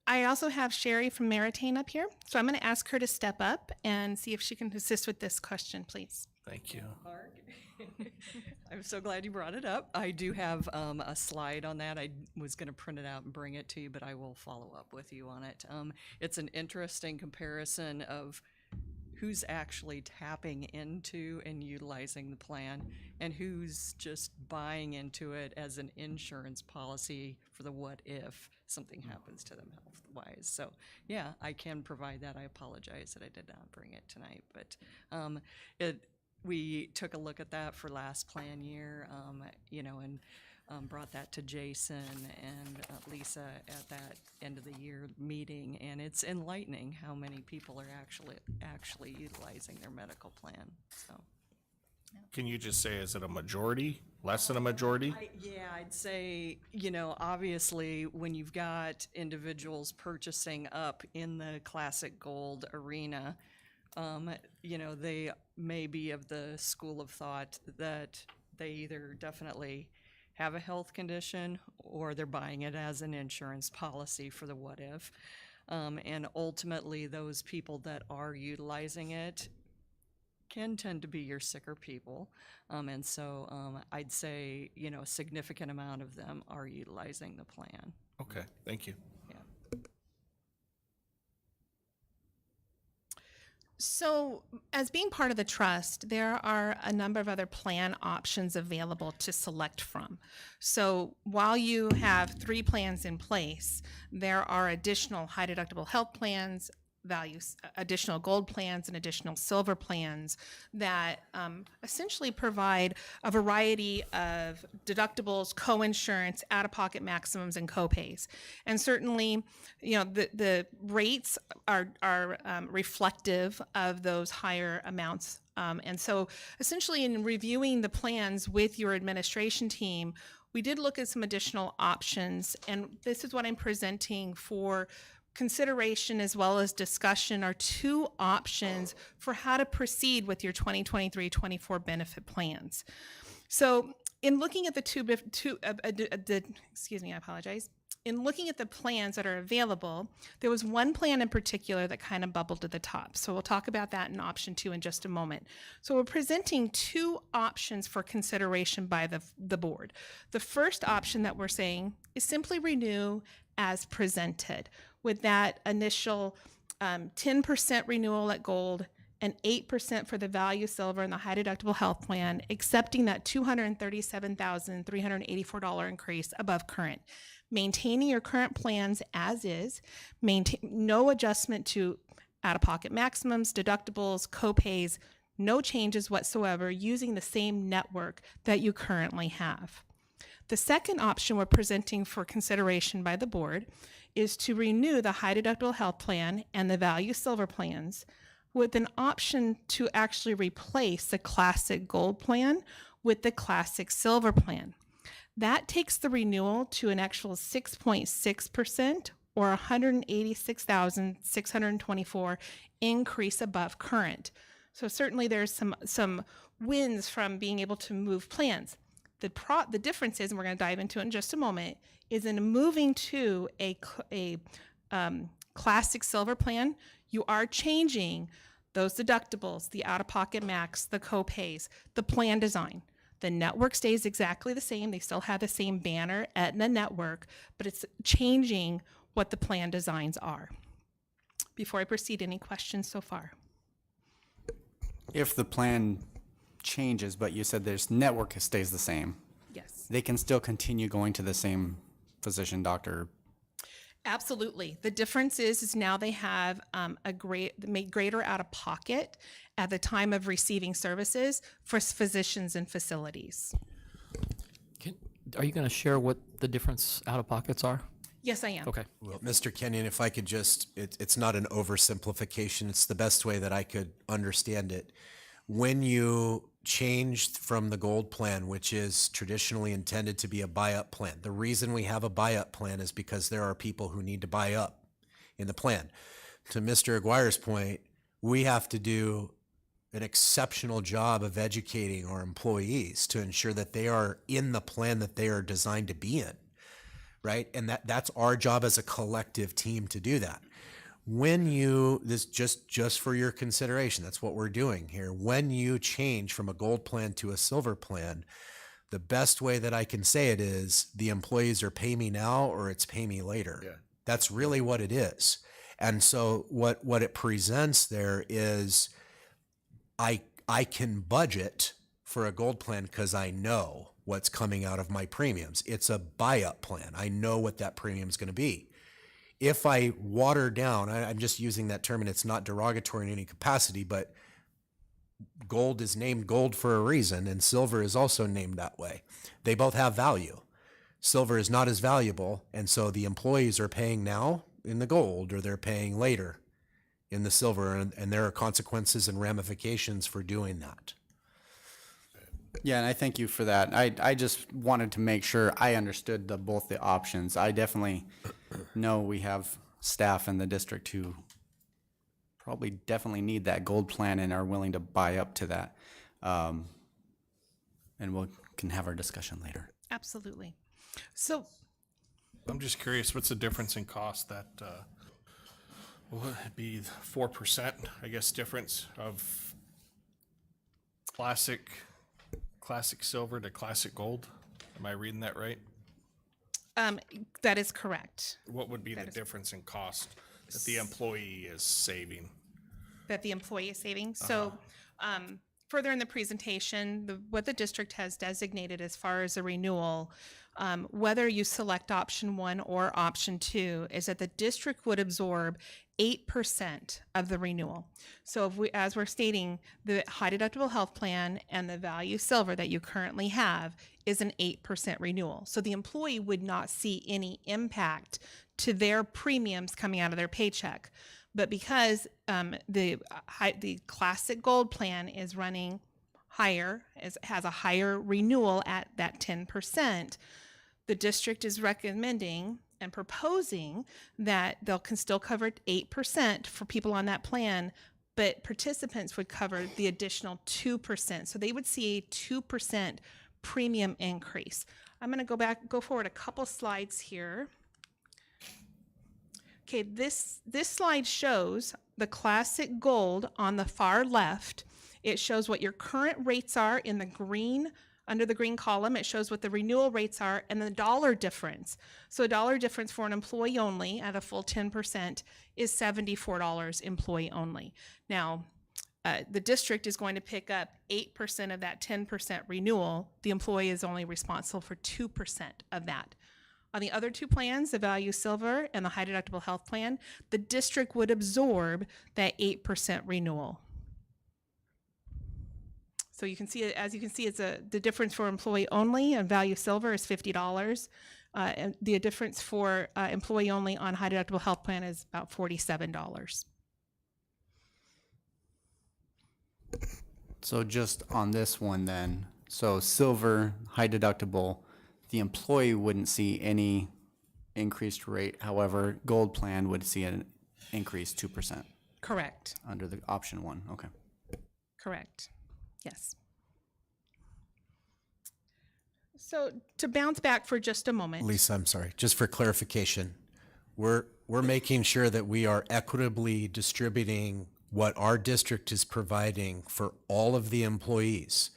I also have Sherry from Meritain up here, so I'm going to ask her to step up and see if she can assist with this question, please. Thank you. Mark, I'm so glad you brought it up. I do have a slide on that. I was going to print it out and bring it to you, but I will follow up with you on it. It's an interesting comparison of who's actually tapping into and utilizing the plan and who's just buying into it as an insurance policy for the what if something happens to them health-wise. So yeah, I can provide that. I apologize that I did not bring it tonight, but we took a look at that for last plan year, you know, and brought that to Jason and Lisa at that end of the year meeting, and it's enlightening how many people are actually utilizing their medical plan. So, Can you just say, is it a majority, less than a majority? yeah, I'd say, you know, obviously when you've got individuals purchasing up in the classic gold arena, you know, they may be of the school of thought that they either definitely have a health condition or they're buying it as an insurance policy for the what if. And ultimately, those people that are utilizing it can tend to be your sicker people. And so I'd say, you know, a significant amount of them are utilizing the plan. Okay, thank you. So, as being part of the trust, there are a number of other plan options available to select from. So, while you have 3 plans in place, there are additional high deductible health plans, additional gold plans, and additional silver plans that essentially provide a variety of deductibles, co-insurance, out-of-pocket maximums, and co-pays. And certainly, you know, the rates are reflective of those higher amounts. And so essentially in reviewing the plans with your administration team, we did look at some additional options, and this is what I'm presenting for consideration as well as discussion are 2 options for how to proceed with your 2023-24 benefit plans. So in looking at in looking at the plans that are available, there was one plan in particular that kind of bubbled to the top. So we'll talk about that in option 2 in just a moment. So we're presenting 2 options for consideration by the board. The first option that we're saying is simply renew as presented, with that initial 10% renewal at gold and 8% for the value silver and the high deductible health plan, accepting that $237,384 increase above current. Maintaining your current plans as is, no adjustment to out-of-pocket maximums, deductibles, co-pays, no changes whatsoever, using the same network that you currently have. The second option we're presenting for consideration by the board is to renew the high deductible health plan and the value silver plans with an option to actually replace the classic gold plan with the classic silver plan. That takes the renewal to an actual 6.6% or $186,624 increase above current. So certainly there's some wins from being able to move plans. The difference is, and we're going to dive into it in just a moment, is in moving to a classic silver plan, you are changing those deductibles, the out-of-pocket max, the co-pays, the plan design. The network stays exactly the same. They still have the same banner, Aetna network, but it's changing what the plan designs are. Before I proceed, any questions so far? If the plan changes, but you said there's network stays the same. Yes. They can still continue going to the same physician, doctor. Absolutely. The difference is now they have greater out of pocket at the time of receiving services for physicians and facilities. Are you going to share what the difference out of pockets are? Yes, I am. Okay. Well, Mr. Kenyon, if I could just, it's not an oversimplification. It's the best way that I could understand it. When you changed from the gold plan, which is traditionally intended to be a buy-up plan, the reason we have a buy-up plan is because there are people who need to buy up in the plan. To Mr. Aguirre's point, we have to do an exceptional job of educating our employees to ensure that they are in the plan that they are designed to be in, right? And that's our job as a collective team to do that. When you, this just for your consideration, that's what we're doing here. When you change from a gold plan to a silver plan, the best way that I can say it is the employees are pay me now or it's pay me later. Yeah. That's really what it is. And so what it presents there is I can budget for a gold plan because I know what's coming out of my premiums. It's a buy-up plan. I know what that premium is going to be. If I water down, I'm just using that term and it's not derogatory in any capacity, but gold is named gold for a reason, and silver is also named that way. They both have value. Silver is not as valuable, and so the employees are paying now in the gold, or they're paying later in the silver, and there are consequences and ramifications for doing that. Yeah, and I thank you for that. I just wanted to make sure I understood both the options. I definitely know we have staff in the district who probably definitely need that gold plan and are willing to buy up to that. And we can have our discussion later. Absolutely. So I'm just curious, what's the difference in cost that, will it be 4%, I guess, difference of classic silver to classic gold? Am I reading that right? that is correct. What would be the difference in cost that the employee is saving? That the employee is saving. So further in the presentation, what the district has designated as far as a renewal, whether you select option 1 or option 2, is that the district would absorb 8% of the renewal. So if we, as we're stating, the high deductible health plan and the value silver that you currently have is an 8% renewal. So the employee would not see any impact to their premiums coming out of their paycheck. But because the classic gold plan is running higher, has a higher renewal at that 10%, the district is recommending and proposing that they can still cover 8% for people on that plan, but participants would cover the additional 2%. So they would see a 2% premium increase. I'm going to go forward a couple slides here. Okay, this slide shows the classic gold on the far left. It shows what your current rates are in the green, under the green column. It shows what the renewal rates are and the dollar difference. So a dollar difference for an employee only at a full 10% is $74 employee only. Now, the district is going to pick up 8% of that 10% renewal. The employee is only responsible for 2% of that. On the other two plans, the Value Silver and the High Deductible Health Plan, the district would absorb that 8% renewal. So you can see, as you can see, it's the difference for employee only on Value Silver is $50. And the difference for employee only on High Deductible Health Plan is about $47. So just on this one then, so silver, high deductible, the employee wouldn't see any increased rate. However, gold plan would see an increase 2%. Correct. Under the option 1, okay. Correct. Yes. So to bounce back for just a moment. Lisa, I'm sorry, just for clarification, we're making sure that we are equitably distributing what our district is providing for all of the employees.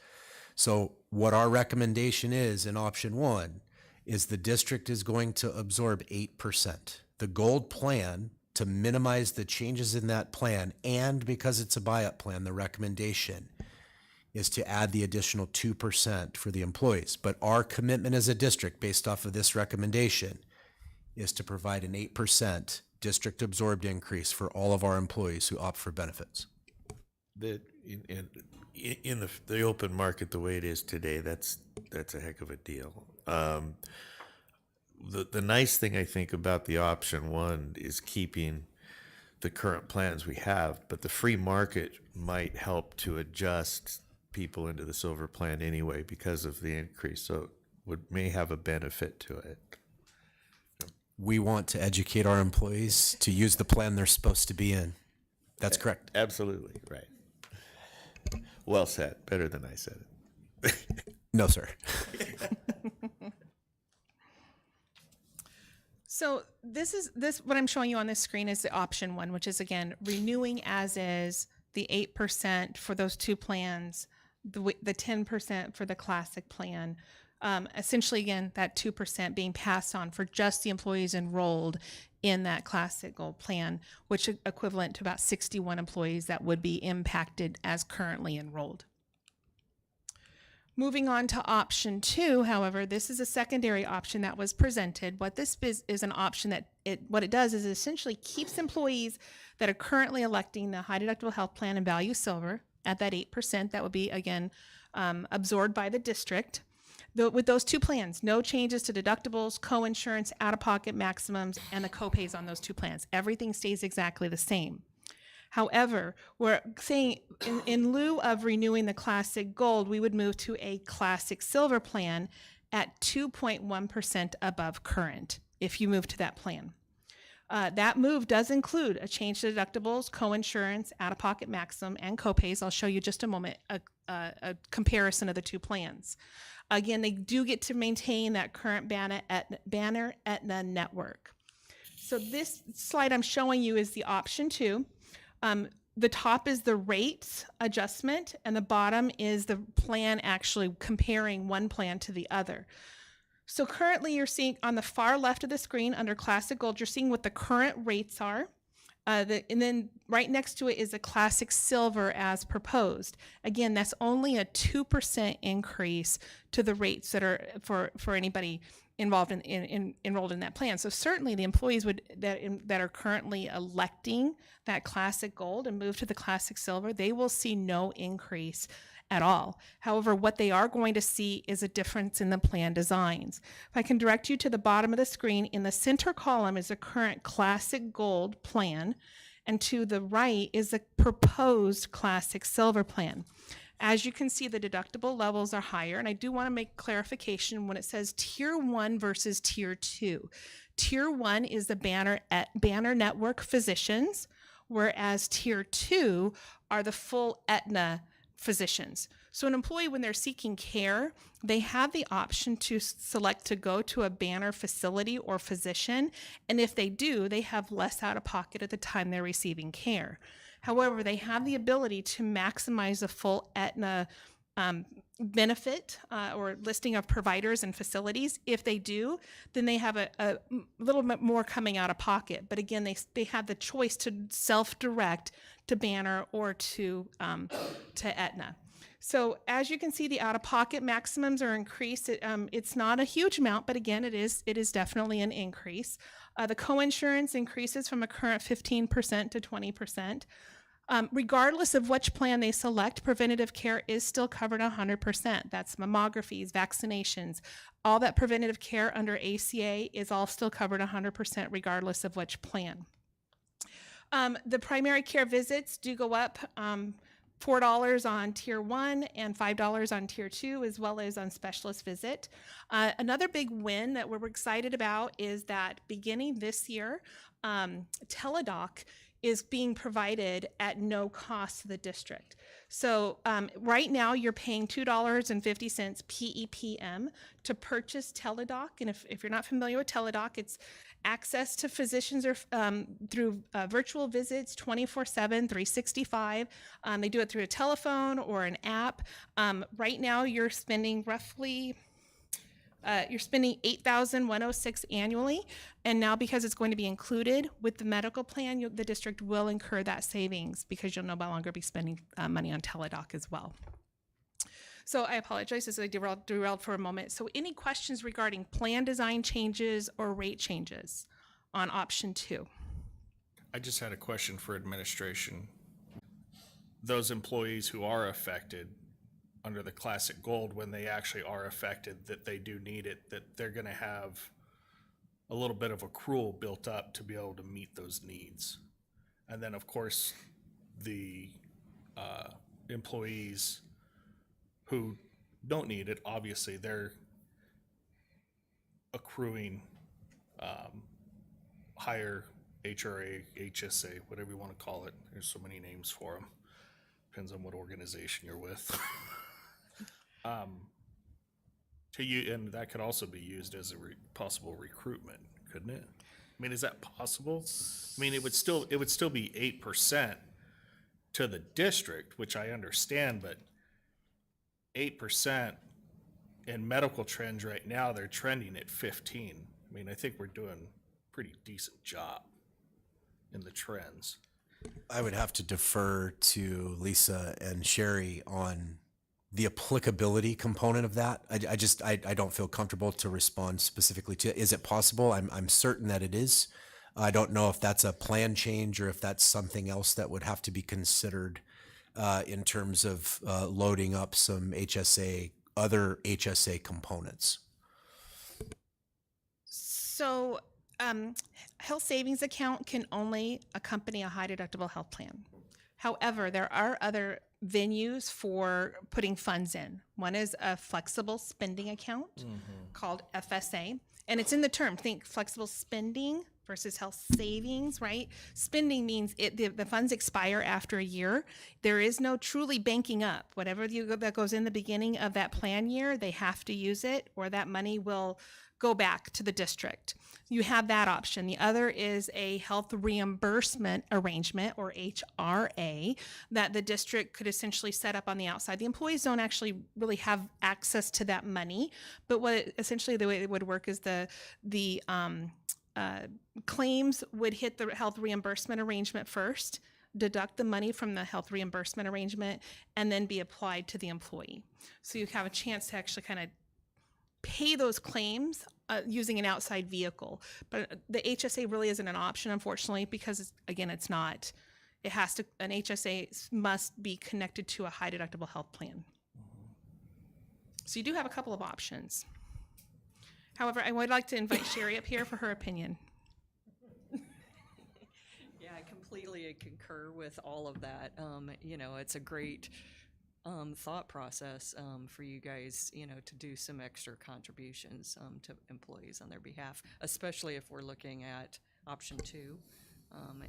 So what our recommendation is in option 1 is the district is going to absorb 8%. The gold plan, to minimize the changes in that plan, and because it's a buy-up plan, the recommendation is to add the additional 2% for the employees. But our commitment as a district, based off of this recommendation, is to provide an 8% district absorbed increase for all of our employees who opt for benefits. In the open market, the way it is today, that's a heck of a deal. The nice thing I think about the option 1 is keeping the current plans we have, but the free market might help to adjust people into the silver plan anyway because of the increase. So may have a benefit to it. We want to educate our employees to use the plan they're supposed to be in. That's correct. Absolutely, right. Well said. Better than I said it. No, sir. So this what I'm showing you on this screen is the option 1, which is again renewing as is, the 8% for those two plans, the 10% for the classic plan. Essentially, again, that 2% being passed on for just the employees enrolled in that classic gold plan, which is equivalent to about 61 employees that would be impacted as currently enrolled. Moving on to option 2, however, this is a secondary option that was presented. What this is an option that what it does is it essentially keeps employees that are currently electing the high deductible health plan and Value Silver at that 8%. That would be, again, absorbed by the district. With those two plans, no changes to deductibles, co-insurance, out-of-pocket maximums, and the copays on those two plans. Everything stays exactly the same. However, we're saying in lieu of renewing the Classic Gold, we would move to a Classic Silver plan at 2.1% above current if you move to that plan. That move does include a change to deductibles, co-insurance, out-of-pocket maximum, and copays. I'll show you just a moment a comparison of the two plans. Again, they do get to maintain that current Banner Aetna network. So this slide I'm showing you is the option 2. The top is the rate adjustment, and the bottom is the plan actually comparing one plan to the other. So currently you're seeing on the far left of the screen under Classic Gold, you're seeing what the current rates are. And then right next to it is a Classic Silver as proposed. Again, that's only a 2% increase to the rates that are for anybody involved enrolled in that plan. So certainly the employees that are currently electing that Classic Gold and move to the Classic Silver, they will see no increase at all. However, what they are going to see is a difference in the plan designs. If I can direct you to the bottom of the screen, in the center column is a current Classic Gold plan, and to the right is a proposed Classic Silver plan. As you can see, the deductible levels are higher, and I do want to make clarification when it says Tier 1 versus Tier 2. Tier 1 is the Banner Network physicians, whereas Tier 2 are the full Aetna physicians. So an employee, when they're seeking care, they have the option to select to go to a Banner facility or physician, and if they do, they have less out of pocket at the time they're receiving care. However, they have the ability to maximize the full Aetna benefit or listing of providers and facilities. If they do, then they have a little bit more coming out of pocket. But again, they have the choice to self-direct to Banner or to Aetna. So as you can see, the out-of-pocket maximums are increased. It's not a huge amount, but again, it is definitely an increase. The co-insurance increases from a current 15% to 20%. Regardless of which plan they select, preventative care is still covered 100%. That's mammographies, vaccinations, all that preventative care under ACA is all still covered 100% regardless of which plan. The primary care visits do go up $4 on Tier 1 and $5 on Tier 2, as well as on specialist visit. Another big win that we're excited about is that beginning this year, Teladoc is being provided at no cost to the district. So right now you're paying $2.50 PEPM to purchase Teladoc. And if you're not familiar with Teladoc, it's access to physicians or through virtual visits 24/7, 365. They do it through a telephone or an app. Right now you're spending roughly $8,106 annually, and now because it's going to be included with the medical plan, the district will incur that savings because you'll no longer be spending money on Teladoc as well. So I apologize as I derailed for a moment. So any questions regarding plan design changes or rate changes on option 2? I just had a question for administration. Those employees who are affected under the Classic Gold, when they actually are affected, that they do need it, that they're going to have a little bit of accrual built up to be able to meet those needs. And then, of course, the employees who don't need it, obviously, they're accruing higher HRA, HSA, whatever you want to call it. There's so many names for them. Depends on what organization you're with. And that could also be used as a possible recruitment, couldn't it? I mean, is that possible? I mean, it would still be 8% to the district, which I understand, but 8% in medical trends right now, they're trending at 15. I mean, I think we're doing a pretty decent job in the trends. I would have to defer to Lisa and Sherry on the applicability component of that. I don't feel comfortable to respond specifically to it. Is it possible? I'm certain that it is. I don't know if that's a plan change or if that's something else that would have to be considered in terms of loading up some other HSA components. So, health savings account can only accompany a high deductible health plan. However, there are other venues for putting funds in. One is a flexible spending account called FSA, and it's in the term. Think flexible spending versus health savings, right? Spending means the funds expire after a year. There is no truly banking up. Whatever that goes in the beginning of that plan year, they have to use it, or that money will go back to the district. You have that option. The other is a health reimbursement arrangement, or HRA, that the district could essentially set up on the outside. The employees don't actually really have access to that money, but essentially the way it would work is the claims would hit the health reimbursement arrangement first, deduct the money from the health reimbursement arrangement, and then be applied to the employee. So you have a chance to actually kind of pay those claims using an outside vehicle. But the HSA really isn't an option, unfortunately, because again, it's not. It has to, an HSA must be connected to a high deductible health plan. So you do have a couple of options. However, I would like to invite Sherry up here for her opinion. Yeah, I completely concur with all of that. It's a great thought process for you guys, to do some extra contributions to employees on their behalf, especially if we're looking at option 2.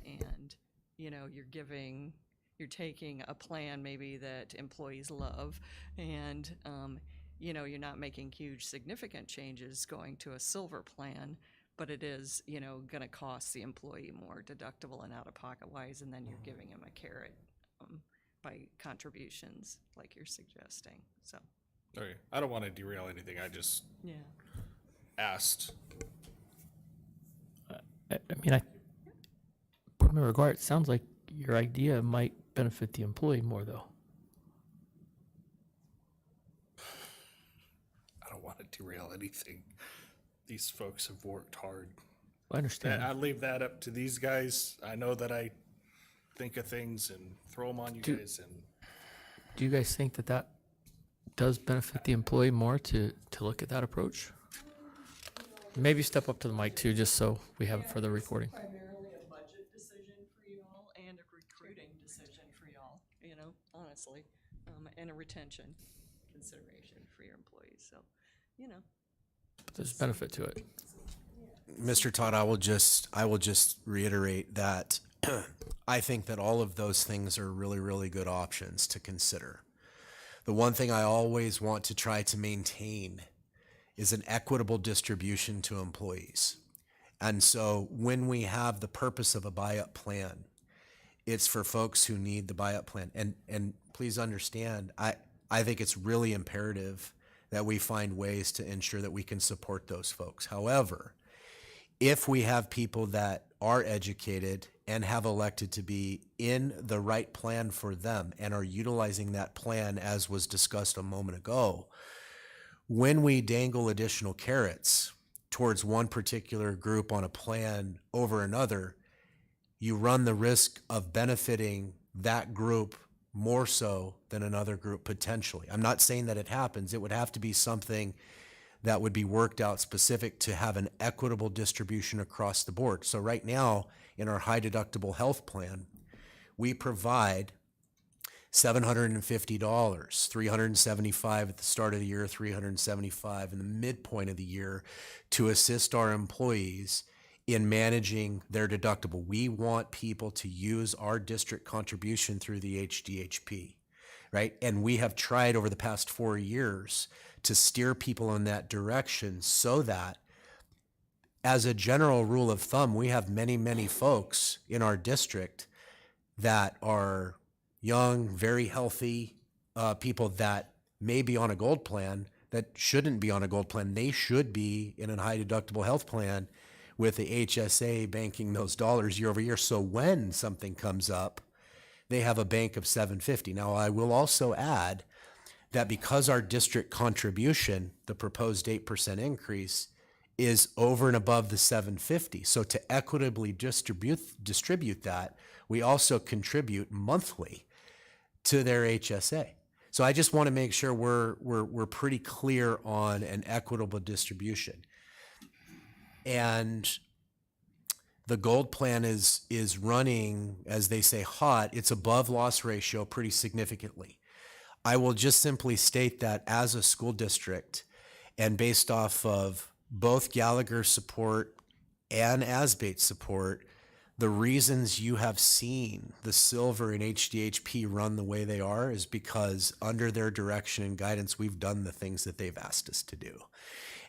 And, you're taking a plan maybe that employees love, and, you're not making huge significant changes going to a silver plan, but it is, going to cost the employee more deductible and out-of-pocket wise, and then you're giving them a carrot by contributions like you're suggesting. So, Okay, I don't want to derail anything. I just asked. Board Member Aguirre, it sounds like your idea might benefit the employee more, though. I don't want to derail anything. These folks have worked hard. I understand. I leave that up to these guys. I know that I think of things and throw them on you guys. And Do you guys think that that does benefit the employee more to look at that approach? Maybe step up to the mic too, just so we have it for the recording. primarily a budget decision for y'all and a recruiting decision for y'all, honestly, and a retention consideration for your employees. So, There's benefit to it. Mr. Todd, I will just reiterate that I think that all of those things are really, really good options to consider. The one thing I always want to try to maintain is an equitable distribution to employees. And so when we have the purpose of a buy-up plan, it's for folks who need the buy-up plan. And please understand, I think it's really imperative that we find ways to ensure that we can support those folks. However, if we have people that are educated and have elected to be in the right plan for them and are utilizing that plan as was discussed a moment ago, when we dangle additional carrots towards one particular group on a plan over another, you run the risk of benefiting that group more so than another group potentially. I'm not saying that it happens. It would have to be something that would be worked out specific to have an equitable distribution across the board. So right now, in our high deductible health plan, we provide $750, $375 at the start of the year, $375 in the midpoint of the year to assist our employees in managing their deductible. We want people to use our district contribution through the HDHP, right? And we have tried over the past 4 years to steer people in that direction so that, as a general rule of thumb, we have many, many folks in our district that are young, very healthy people that may be on a gold plan that shouldn't be on a gold plan. They should be in a high deductible health plan with the HSA banking those dollars year over year. So when something comes up, they have a bank of $750. Now, I will also add that because our district contribution, the proposed 8% increase, is over and above the $750. So to equitably distribute that, we also contribute monthly to their HSA. So I just want to make sure we're pretty clear on an equitable distribution. And the gold plan is running, as they say, hot. It's above loss ratio pretty significantly. I will just simply state that as a school district, and based off of both Gallagher support and ASBATE support, the reasons you have seen the Silver and HDHP run the way they are is because under their direction and guidance, we've done the things that they've asked us to do.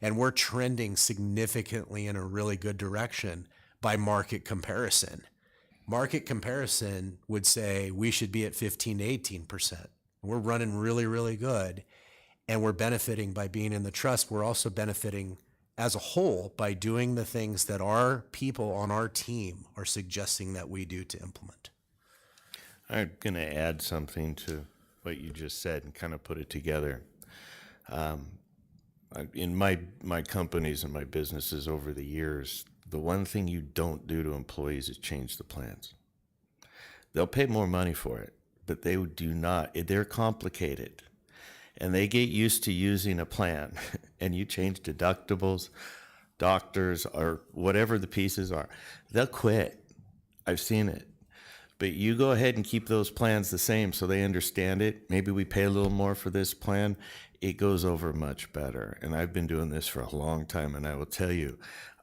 And we're trending significantly in a really good direction by market comparison. Market comparison would say we should be at 15 to 18%. We're running really, really good. And we're benefiting by being in the trust. We're also benefiting as a whole by doing the things that our people on our team are suggesting that we do to implement. I'm going to add something to what you just said and kind of put it together. In my companies and my businesses over the years, the one thing you don't do to employees is change the plans. They'll pay more money for it, but they do not. They're complicated. And they get used to using a plan, and you change deductibles, doctors, or whatever the pieces are, they'll quit. I've seen it. But you go ahead and keep those plans the same so they understand it. Maybe we pay a little more for this plan. It goes over much better. And I've been doing this for a long time, and I will tell you,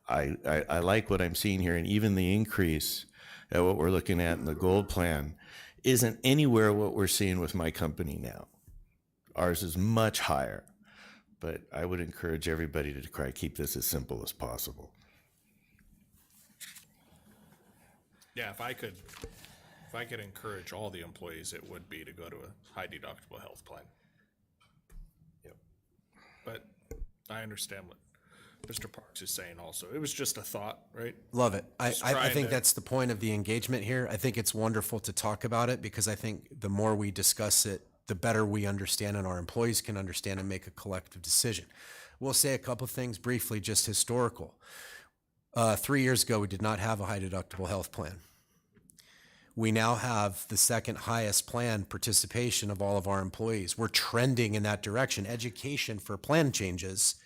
I like what I'm seeing here. And even the increase at what we're looking at in the gold plan isn't anywhere what we're seeing with my company now. Ours is much higher, but I would encourage everybody to try to keep this as simple as possible. Yeah, if I could encourage all the employees, it would be to go to a high deductible health plan. Yep. But I understand what Mr. Parks is saying also. It was just a thought, right? Love it. I think to- that's the point of the engagement here. I think it's wonderful to talk about it because I think the more we discuss it, the better we understand and our employees can understand and make a collective decision. We'll say a couple of things briefly, just historical. 3 years ago, we did not have a high deductible health plan. We now have the second highest plan participation of all of our employees. We're trending in that direction. Education for plan changes,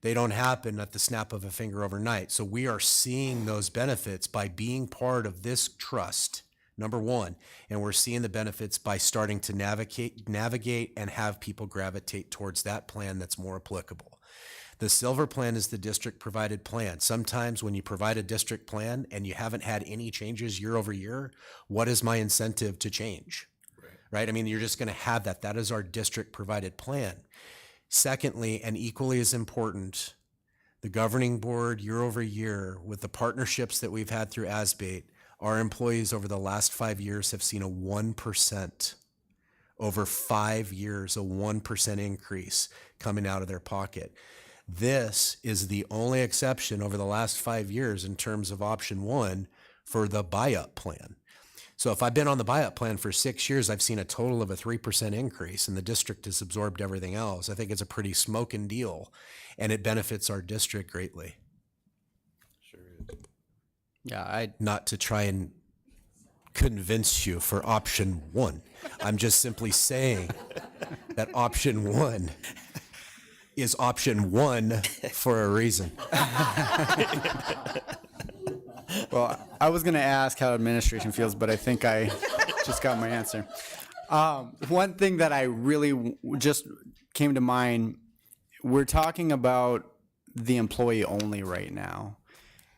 they don't happen at the snap of a finger overnight. So we are seeing those benefits by being part of this trust, number one, and we're seeing the benefits by starting to navigate and have people gravitate towards that plan that's more applicable. The Silver plan is the district provided plan. Sometimes when you provide a district plan and you haven't had any changes year over year, what is my incentive to change? Right? I mean, you're just going to have that. That is our district provided plan. Secondly, and equally as important, the governing board year over year with the partnerships that we've had through ASBATE, our employees over the last 5 years have seen a 1%, over 5 years, a 1% increase coming out of their pocket. This is the only exception over the last 5 years in terms of option one for the buy-up plan. So if I've been on the buy-up plan for 6 years, I've seen a total of a 3% increase and the district has absorbed everything else. I think it's a pretty smoking deal and it benefits our district greatly. Sure is. Yeah, Not to try and convince you for option one. I'm just simply saying that option one is option one for a reason. Well, I was going to ask how administration feels, but I think I just got my answer. One thing that I really just came to mind, we're talking about the employee only right now.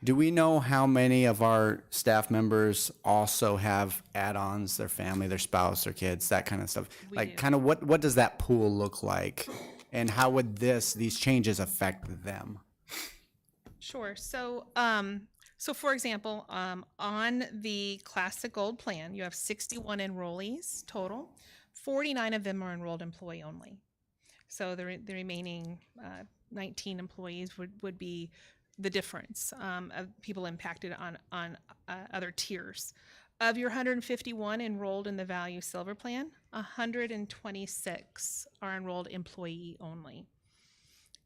Do we know how many of our staff members also have add-ons, their family, their spouse, their kids, that kind of stuff? Kind of what does that pool look like? And how would these changes affect them? Sure. So, for example, on the Classic Gold plan, you have 61 enrollees total. 49 of them are enrolled employee only. So the remaining 19 employees would be the difference of people impacted on other tiers. Of your 151 enrolled in the Value Silver plan, 126 are enrolled employee only.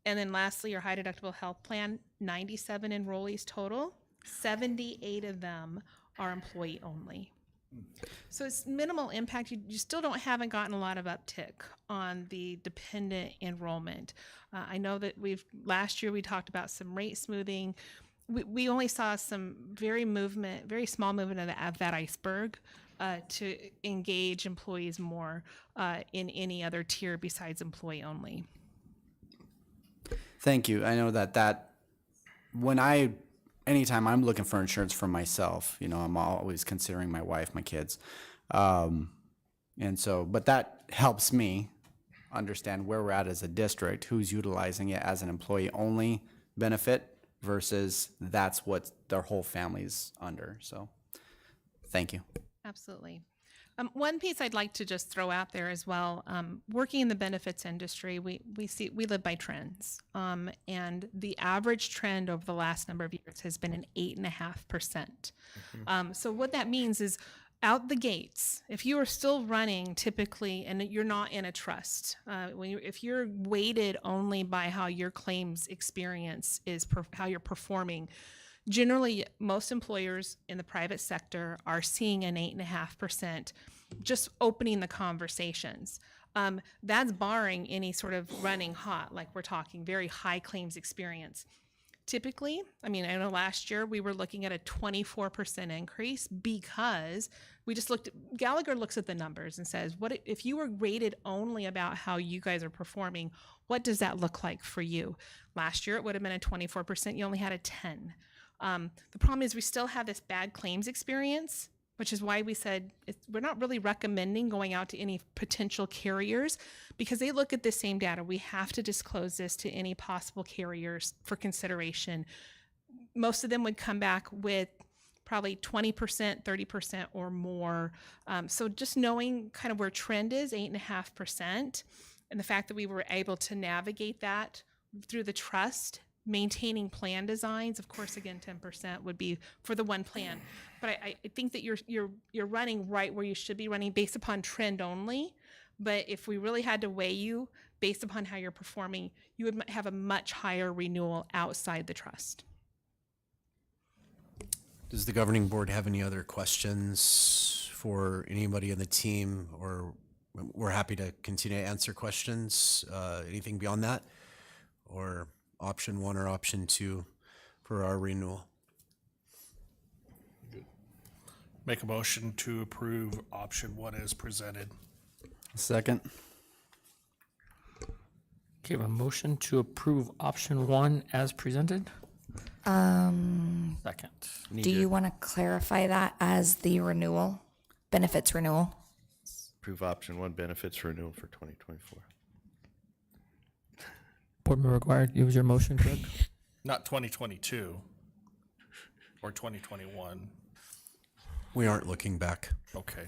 And then lastly, your high deductible health plan, 97 enrollees total, 78 of them are employee only. So it's minimal impact. You still haven't gotten a lot of uptick on the dependent enrollment. I know that last year we talked about some rate smoothing. We only saw some very small movement of that iceberg to engage employees more in any other tier besides employee only. Thank you. I know that anytime I'm looking for insurance for myself, I'm always considering my wife, my kids. But that helps me understand where we're at as a district, who's utilizing it as an employee only benefit versus that's what their whole family's under. So thank you. Absolutely. One piece I'd like to just throw out there as well, working in the benefits industry, we live by trends. And the average trend over the last number of years has been an 8.5%. So what that means is out the gates, if you are still running typically, and you're not in a trust, if you're weighted only by how your claims experience is, how you're performing, generally, most employers in the private sector are seeing an 8.5%, just opening the conversations. That's barring any sort of running hot, like we're talking very high claims experience. Typically, I know last year we were looking at a 24% increase because Gallagher looks at the numbers and says, what if you were rated only about how you guys are performing, what does that look like for you? Last year it would have been a 24%, you only had a 10. The problem is we still have this bad claims experience, which is why we said we're not really recommending going out to any potential carriers because they look at the same data. We have to disclose this to any possible carriers for consideration. Most of them would come back with probably 20%, 30% or more. So just knowing kind of where trend is, 8.5%, and the fact that we were able to navigate that through the trust, maintaining plan designs, of course, again, 10% would be for the one plan. But I think that you're running right where you should be running based upon trend only. But if we really had to weigh you based upon how you're performing, you would have a much higher renewal outside the trust. Does the governing board have any other questions for anybody on the team, or we're happy to continue to answer questions? Anything beyond that, or option 1 or option 2 for our renewal? Make a motion to approve option 1 as presented. Second. Okay, a motion to approve option 1 as presented. Second. Do you want to clarify that as the renewal, benefits renewal? Approve option 1, benefits renewal for 2024. Board Member Aguirre, it was your motion, correct? Not 2022 or 2021. We aren't looking back. Okay.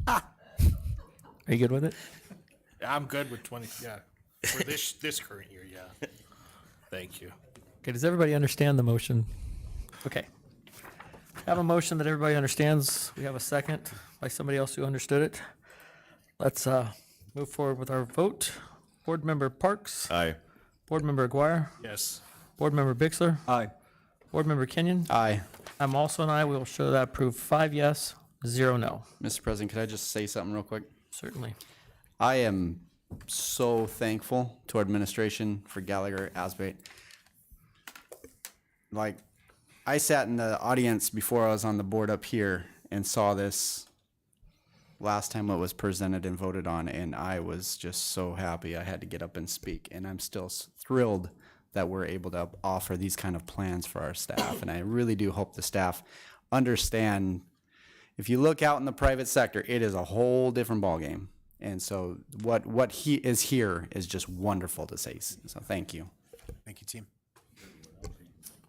Are you good with it? I'm good with 20, yeah. For this current year, yeah. Thank you. Okay, does everybody understand the motion? Okay. Have a motion that everybody understands. We have a second by somebody else who understood it. Let's move forward with our vote. Board Member Parks? Aye. Board Member Aguirre? Yes. Board Member Bixler? Aye. Board Member Kenyon? Aye. I'm also an aye. We will show that approved 5 yes, 0 no. Mr. President, could I just say something real quick? Certainly. I am so thankful to our administration for Gallagher Asbate. Like, I sat in the audience before I was on the board up here and saw this last time it was presented and voted on, and I was just so happy I had to get up and speak. And I'm still thrilled that we're able to offer these kind of plans for our staff. And I really do hope the staff understand, if you look out in the private sector, it is a whole different ballgame. And so what he is here is just wonderful to see. So thank you. Thank you, team.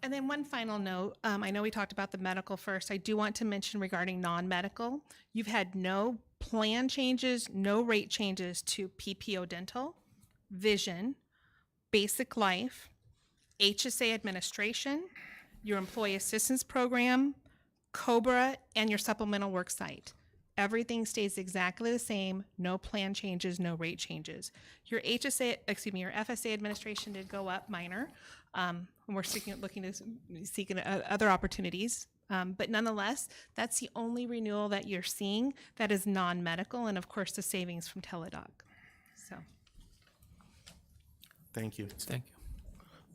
And then one final note, I know we talked about the medical first. I do want to mention regarding non-medical, you've had no plan changes, no rate changes to PPO dental, vision, basic life, HSA administration, your employee assistance program, COBRA, and your supplemental work site. Everything stays exactly the same, no plan changes, no rate changes. Your FSA administration did go up minor. We're looking to seek other opportunities But nonetheless, that's the only renewal that you're seeing that is non-medical, and of course, the savings from Teladoc. So. Thank you. Thank you.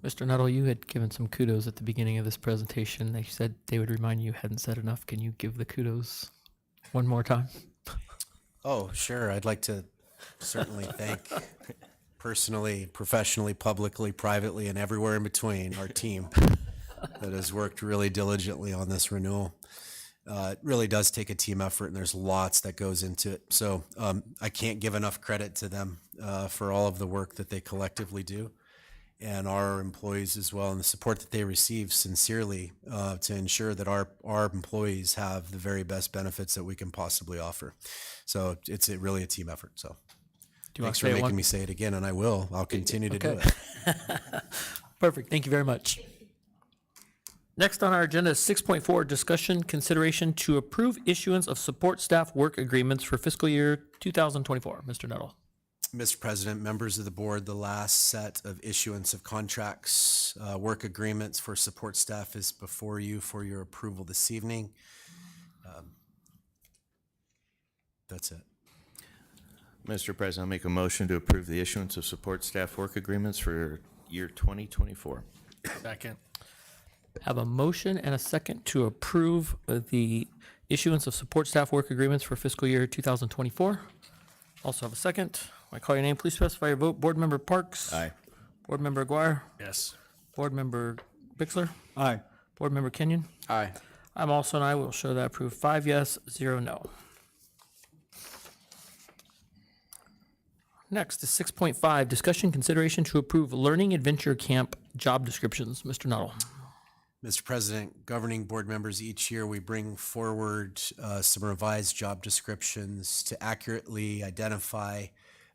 Mr. Nuttall, you had given some kudos at the beginning of this presentation. They said they would remind you hadn't said enough. Can you give the kudos one more time? Oh, sure. I'd like to certainly thank personally, professionally, publicly, privately, and everywhere in between our team that has worked really diligently on this renewal. It really does take a team effort, and there's lots that goes into it. So I can't give enough credit to them for all of the work that they collectively do, and our employees as well, and the support that they receive sincerely to ensure that our employees have the very best benefits that we can possibly offer. So it's really a team effort. So thanks for making me say it again, and I will. I'll continue to do it. Perfect. Thank you very much. Next on our agenda is 6.4, discussion consideration to approve issuance of support staff work agreements for fiscal year 2024. Mr. Nuttall. Mr. President, members of the board, the last set of issuance of contracts, work agreements for support staff is before you for your approval this evening. That's it. Mr. President, I'll make a motion to approve the issuance of support staff work agreements for year 2024. Second. Have a motion and a second to approve the issuance of support staff work agreements for fiscal year 2024. Also have a second. When I call your name, please specify your vote. Board Member Parks. Aye. Board Member Aguirre. Yes. Board Member Bixler. Aye. Board Member Kenyon. Aye. I'm also an aye. We'll show that approved. 5 yes, 0 no. Next is 6.5, discussion consideration to approve Learning Adventure Camp job descriptions. Mr. Nuttall. Mr. President, governing board members, each year we bring forward some revised job descriptions to accurately identify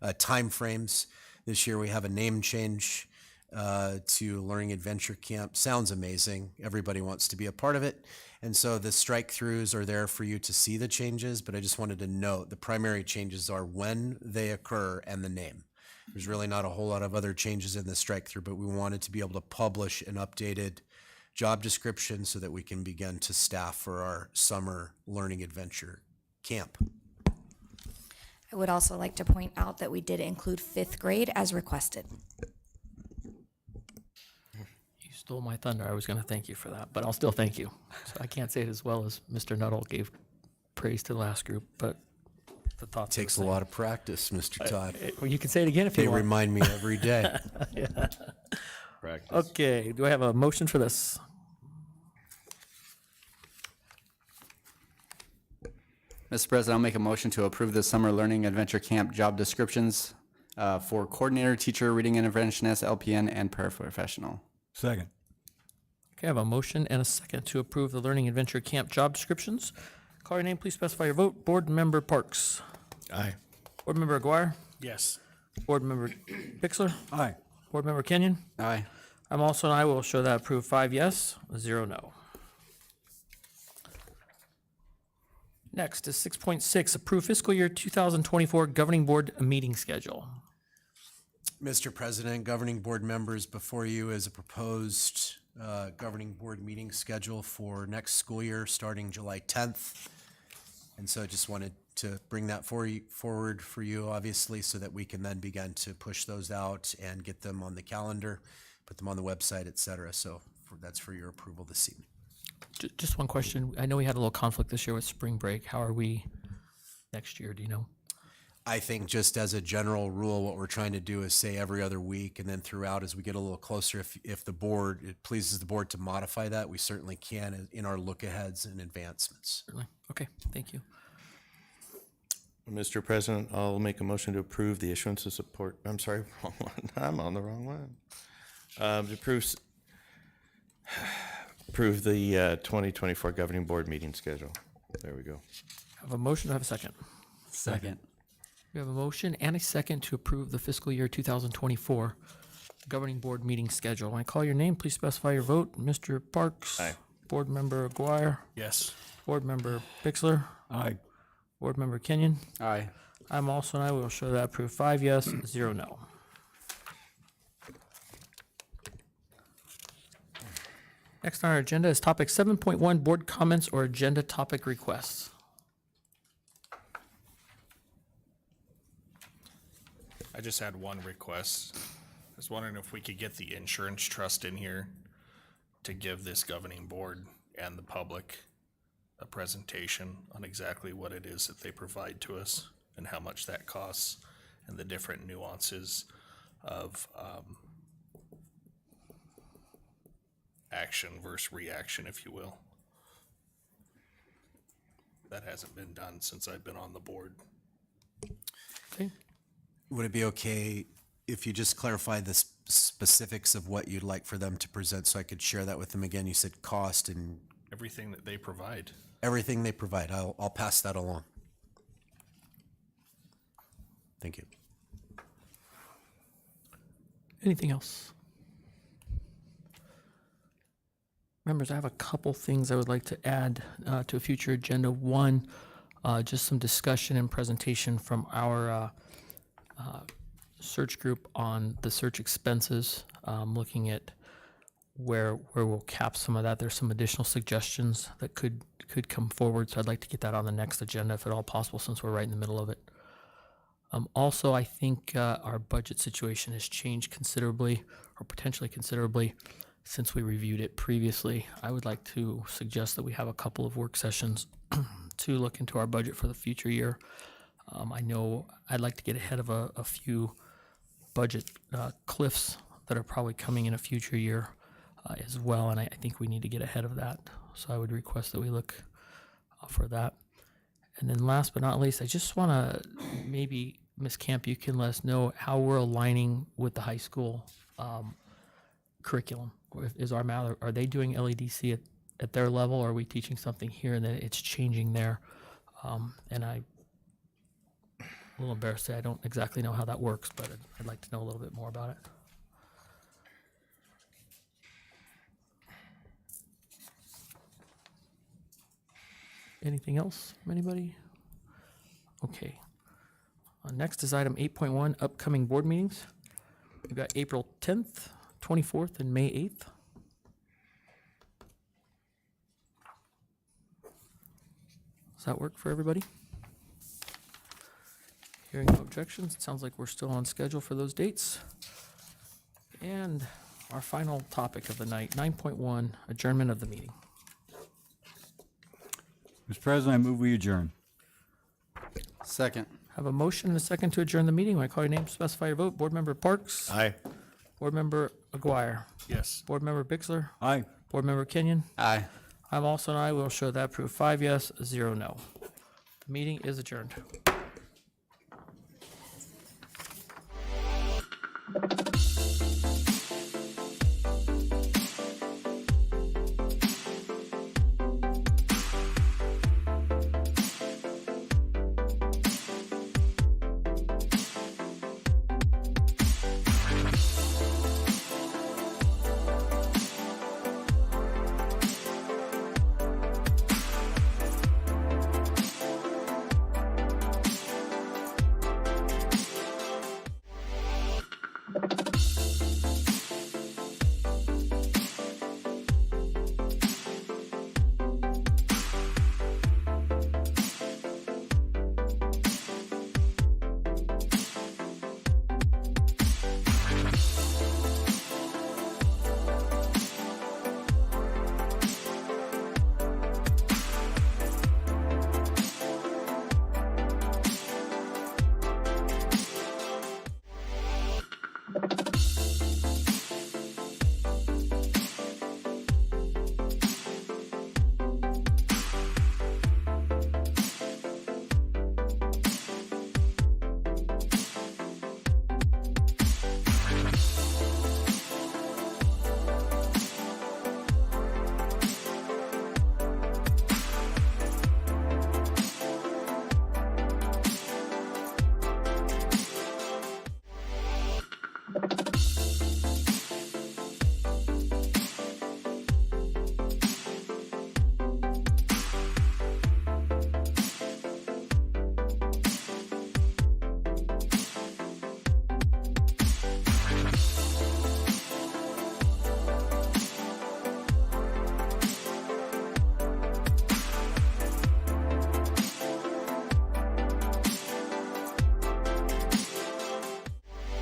timeframes. This year we have a name change to Learning Adventure Camp. Sounds amazing. Everybody wants to be a part of it. And so the strike throughs are there for you to see the changes, but I just wanted to note the primary changes are when they occur and the name. There's really not a whole lot of other changes in the strike through, but we wanted to be able to publish an updated job description so that we can begin to staff for our summer Learning Adventure Camp. I would also like to point out that we did include 5th grade as requested. You stole my thunder. I was going to thank you for that, but I'll still thank you. So I can't say it as well as Mr. Nuttall gave praise to the last group, but the thoughts Takes a lot of practice, Mr. Todd. Well, you can say it again if you They want. remind me every day. Yeah. Practice. Okay, do I have a motion for this? Mr. President, I'll make a motion to approve the Summer Learning Adventure Camp job descriptions for coordinator, teacher, reading interventionist, LPN, and paraprofessional. Second. Okay, I have a motion and a second to approve the Learning Adventure Camp job descriptions. Call your name, please specify your vote. Board Member Parks. Aye. Board Member Aguirre. Yes. Board Member Bixler. Aye. Board Member Kenyon. Aye. I'm also an aye. Will show that approved. 5 yes, 0 no. Next is 6.6, approve fiscal year 2024 governing board meeting schedule. Mr. President, governing board members, before you is a proposed governing board meeting schedule for next school year starting July 10th. And so I just wanted to bring that forward for you, obviously, so that we can then begin to push those out and get them on the calendar, put them on the website, et cetera. So that's for your approval this evening. Just one question. I know we had a little conflict this year with spring break. How are we next year? Do you know? I think just as a general rule, what we're trying to do is say every other week, and then throughout as we get a little closer, if the board, it pleases the board to modify that, we certainly can in our look-aheads and advancements. Certainly. Okay, thank you. Mr. President, I'll make a motion to approve the issuance of support. I'm sorry, wrong one. I'm on the wrong one. To approve the 2024 governing board meeting schedule. There we go. Have a motion, have a second. Second. We have a motion and a second to approve the fiscal year 2024 governing board meeting schedule. When I call your name, please specify your vote. Mr. Parks. Aye. Board Member Aguirre. Yes. Board Member Bixler. Aye. Board Member Kenyon. Aye. I'm also an aye. We'll show that approved. 5 yes, 0 no. Next on our agenda is topic 7.1, board comments or agenda topic requests. I just had one request. I was wondering if we could get the insurance trust in here to give this governing board and the public a presentation on exactly what it is that they provide to us and how much that costs and the different nuances of action versus reaction, if you will. That hasn't been done since I've been on the board. Okay. Would it be okay if you just clarify the specifics of what you'd like for them to present so I could share that with them again? You said cost and Everything that they provide. everything they provide. I'll pass that along. Thank you. Anything else? Members, I have a couple things I would like to add to a future agenda. One, just some discussion and presentation from our search group on the search expenses, looking at where we'll cap some of that. There's some additional suggestions that could come forward, so I'd like to get that on the next agenda if at all possible, since we're right in the middle of it. Also, I think our budget situation has changed considerably, or potentially considerably, since we reviewed it previously. I would like to suggest that we have a couple of work sessions to look into our budget for the future year. I know I'd like to get ahead of a few budget cliffs that are probably coming in a future year as well, and I think we need to get ahead of that. So I would request that we look for that. And then last but not least, I just want to maybe, Ms. Camp, you can let us know how we're aligning with the high school curriculum. Is our matter, are they doing LEDC at their level, or are we teaching something here and then it's changing there? And I'm a little embarrassed to say I don't exactly know how that works, but I'd like to know a little bit more about it. Anything else from anybody? Okay. Next is item 8.1, upcoming board meetings. We've got April 10th, 24th, and May 8th. Does that work for everybody? Hearing no objections, it sounds like we're still on schedule for those dates. And our final topic of the night, 9.1, adjournment of the meeting. Mr. President, I move we adjourn. Second. Have a motion and a second to adjourn the meeting. When I call your name, specify your vote. Board Member Parks? Aye. Board Member Aguirre? Yes. Board Member Bixler? Aye. Board Member Kenyon? Aye. I'm also an aye. We'll show that proof. 5 yes, 0 no. The meeting is adjourned.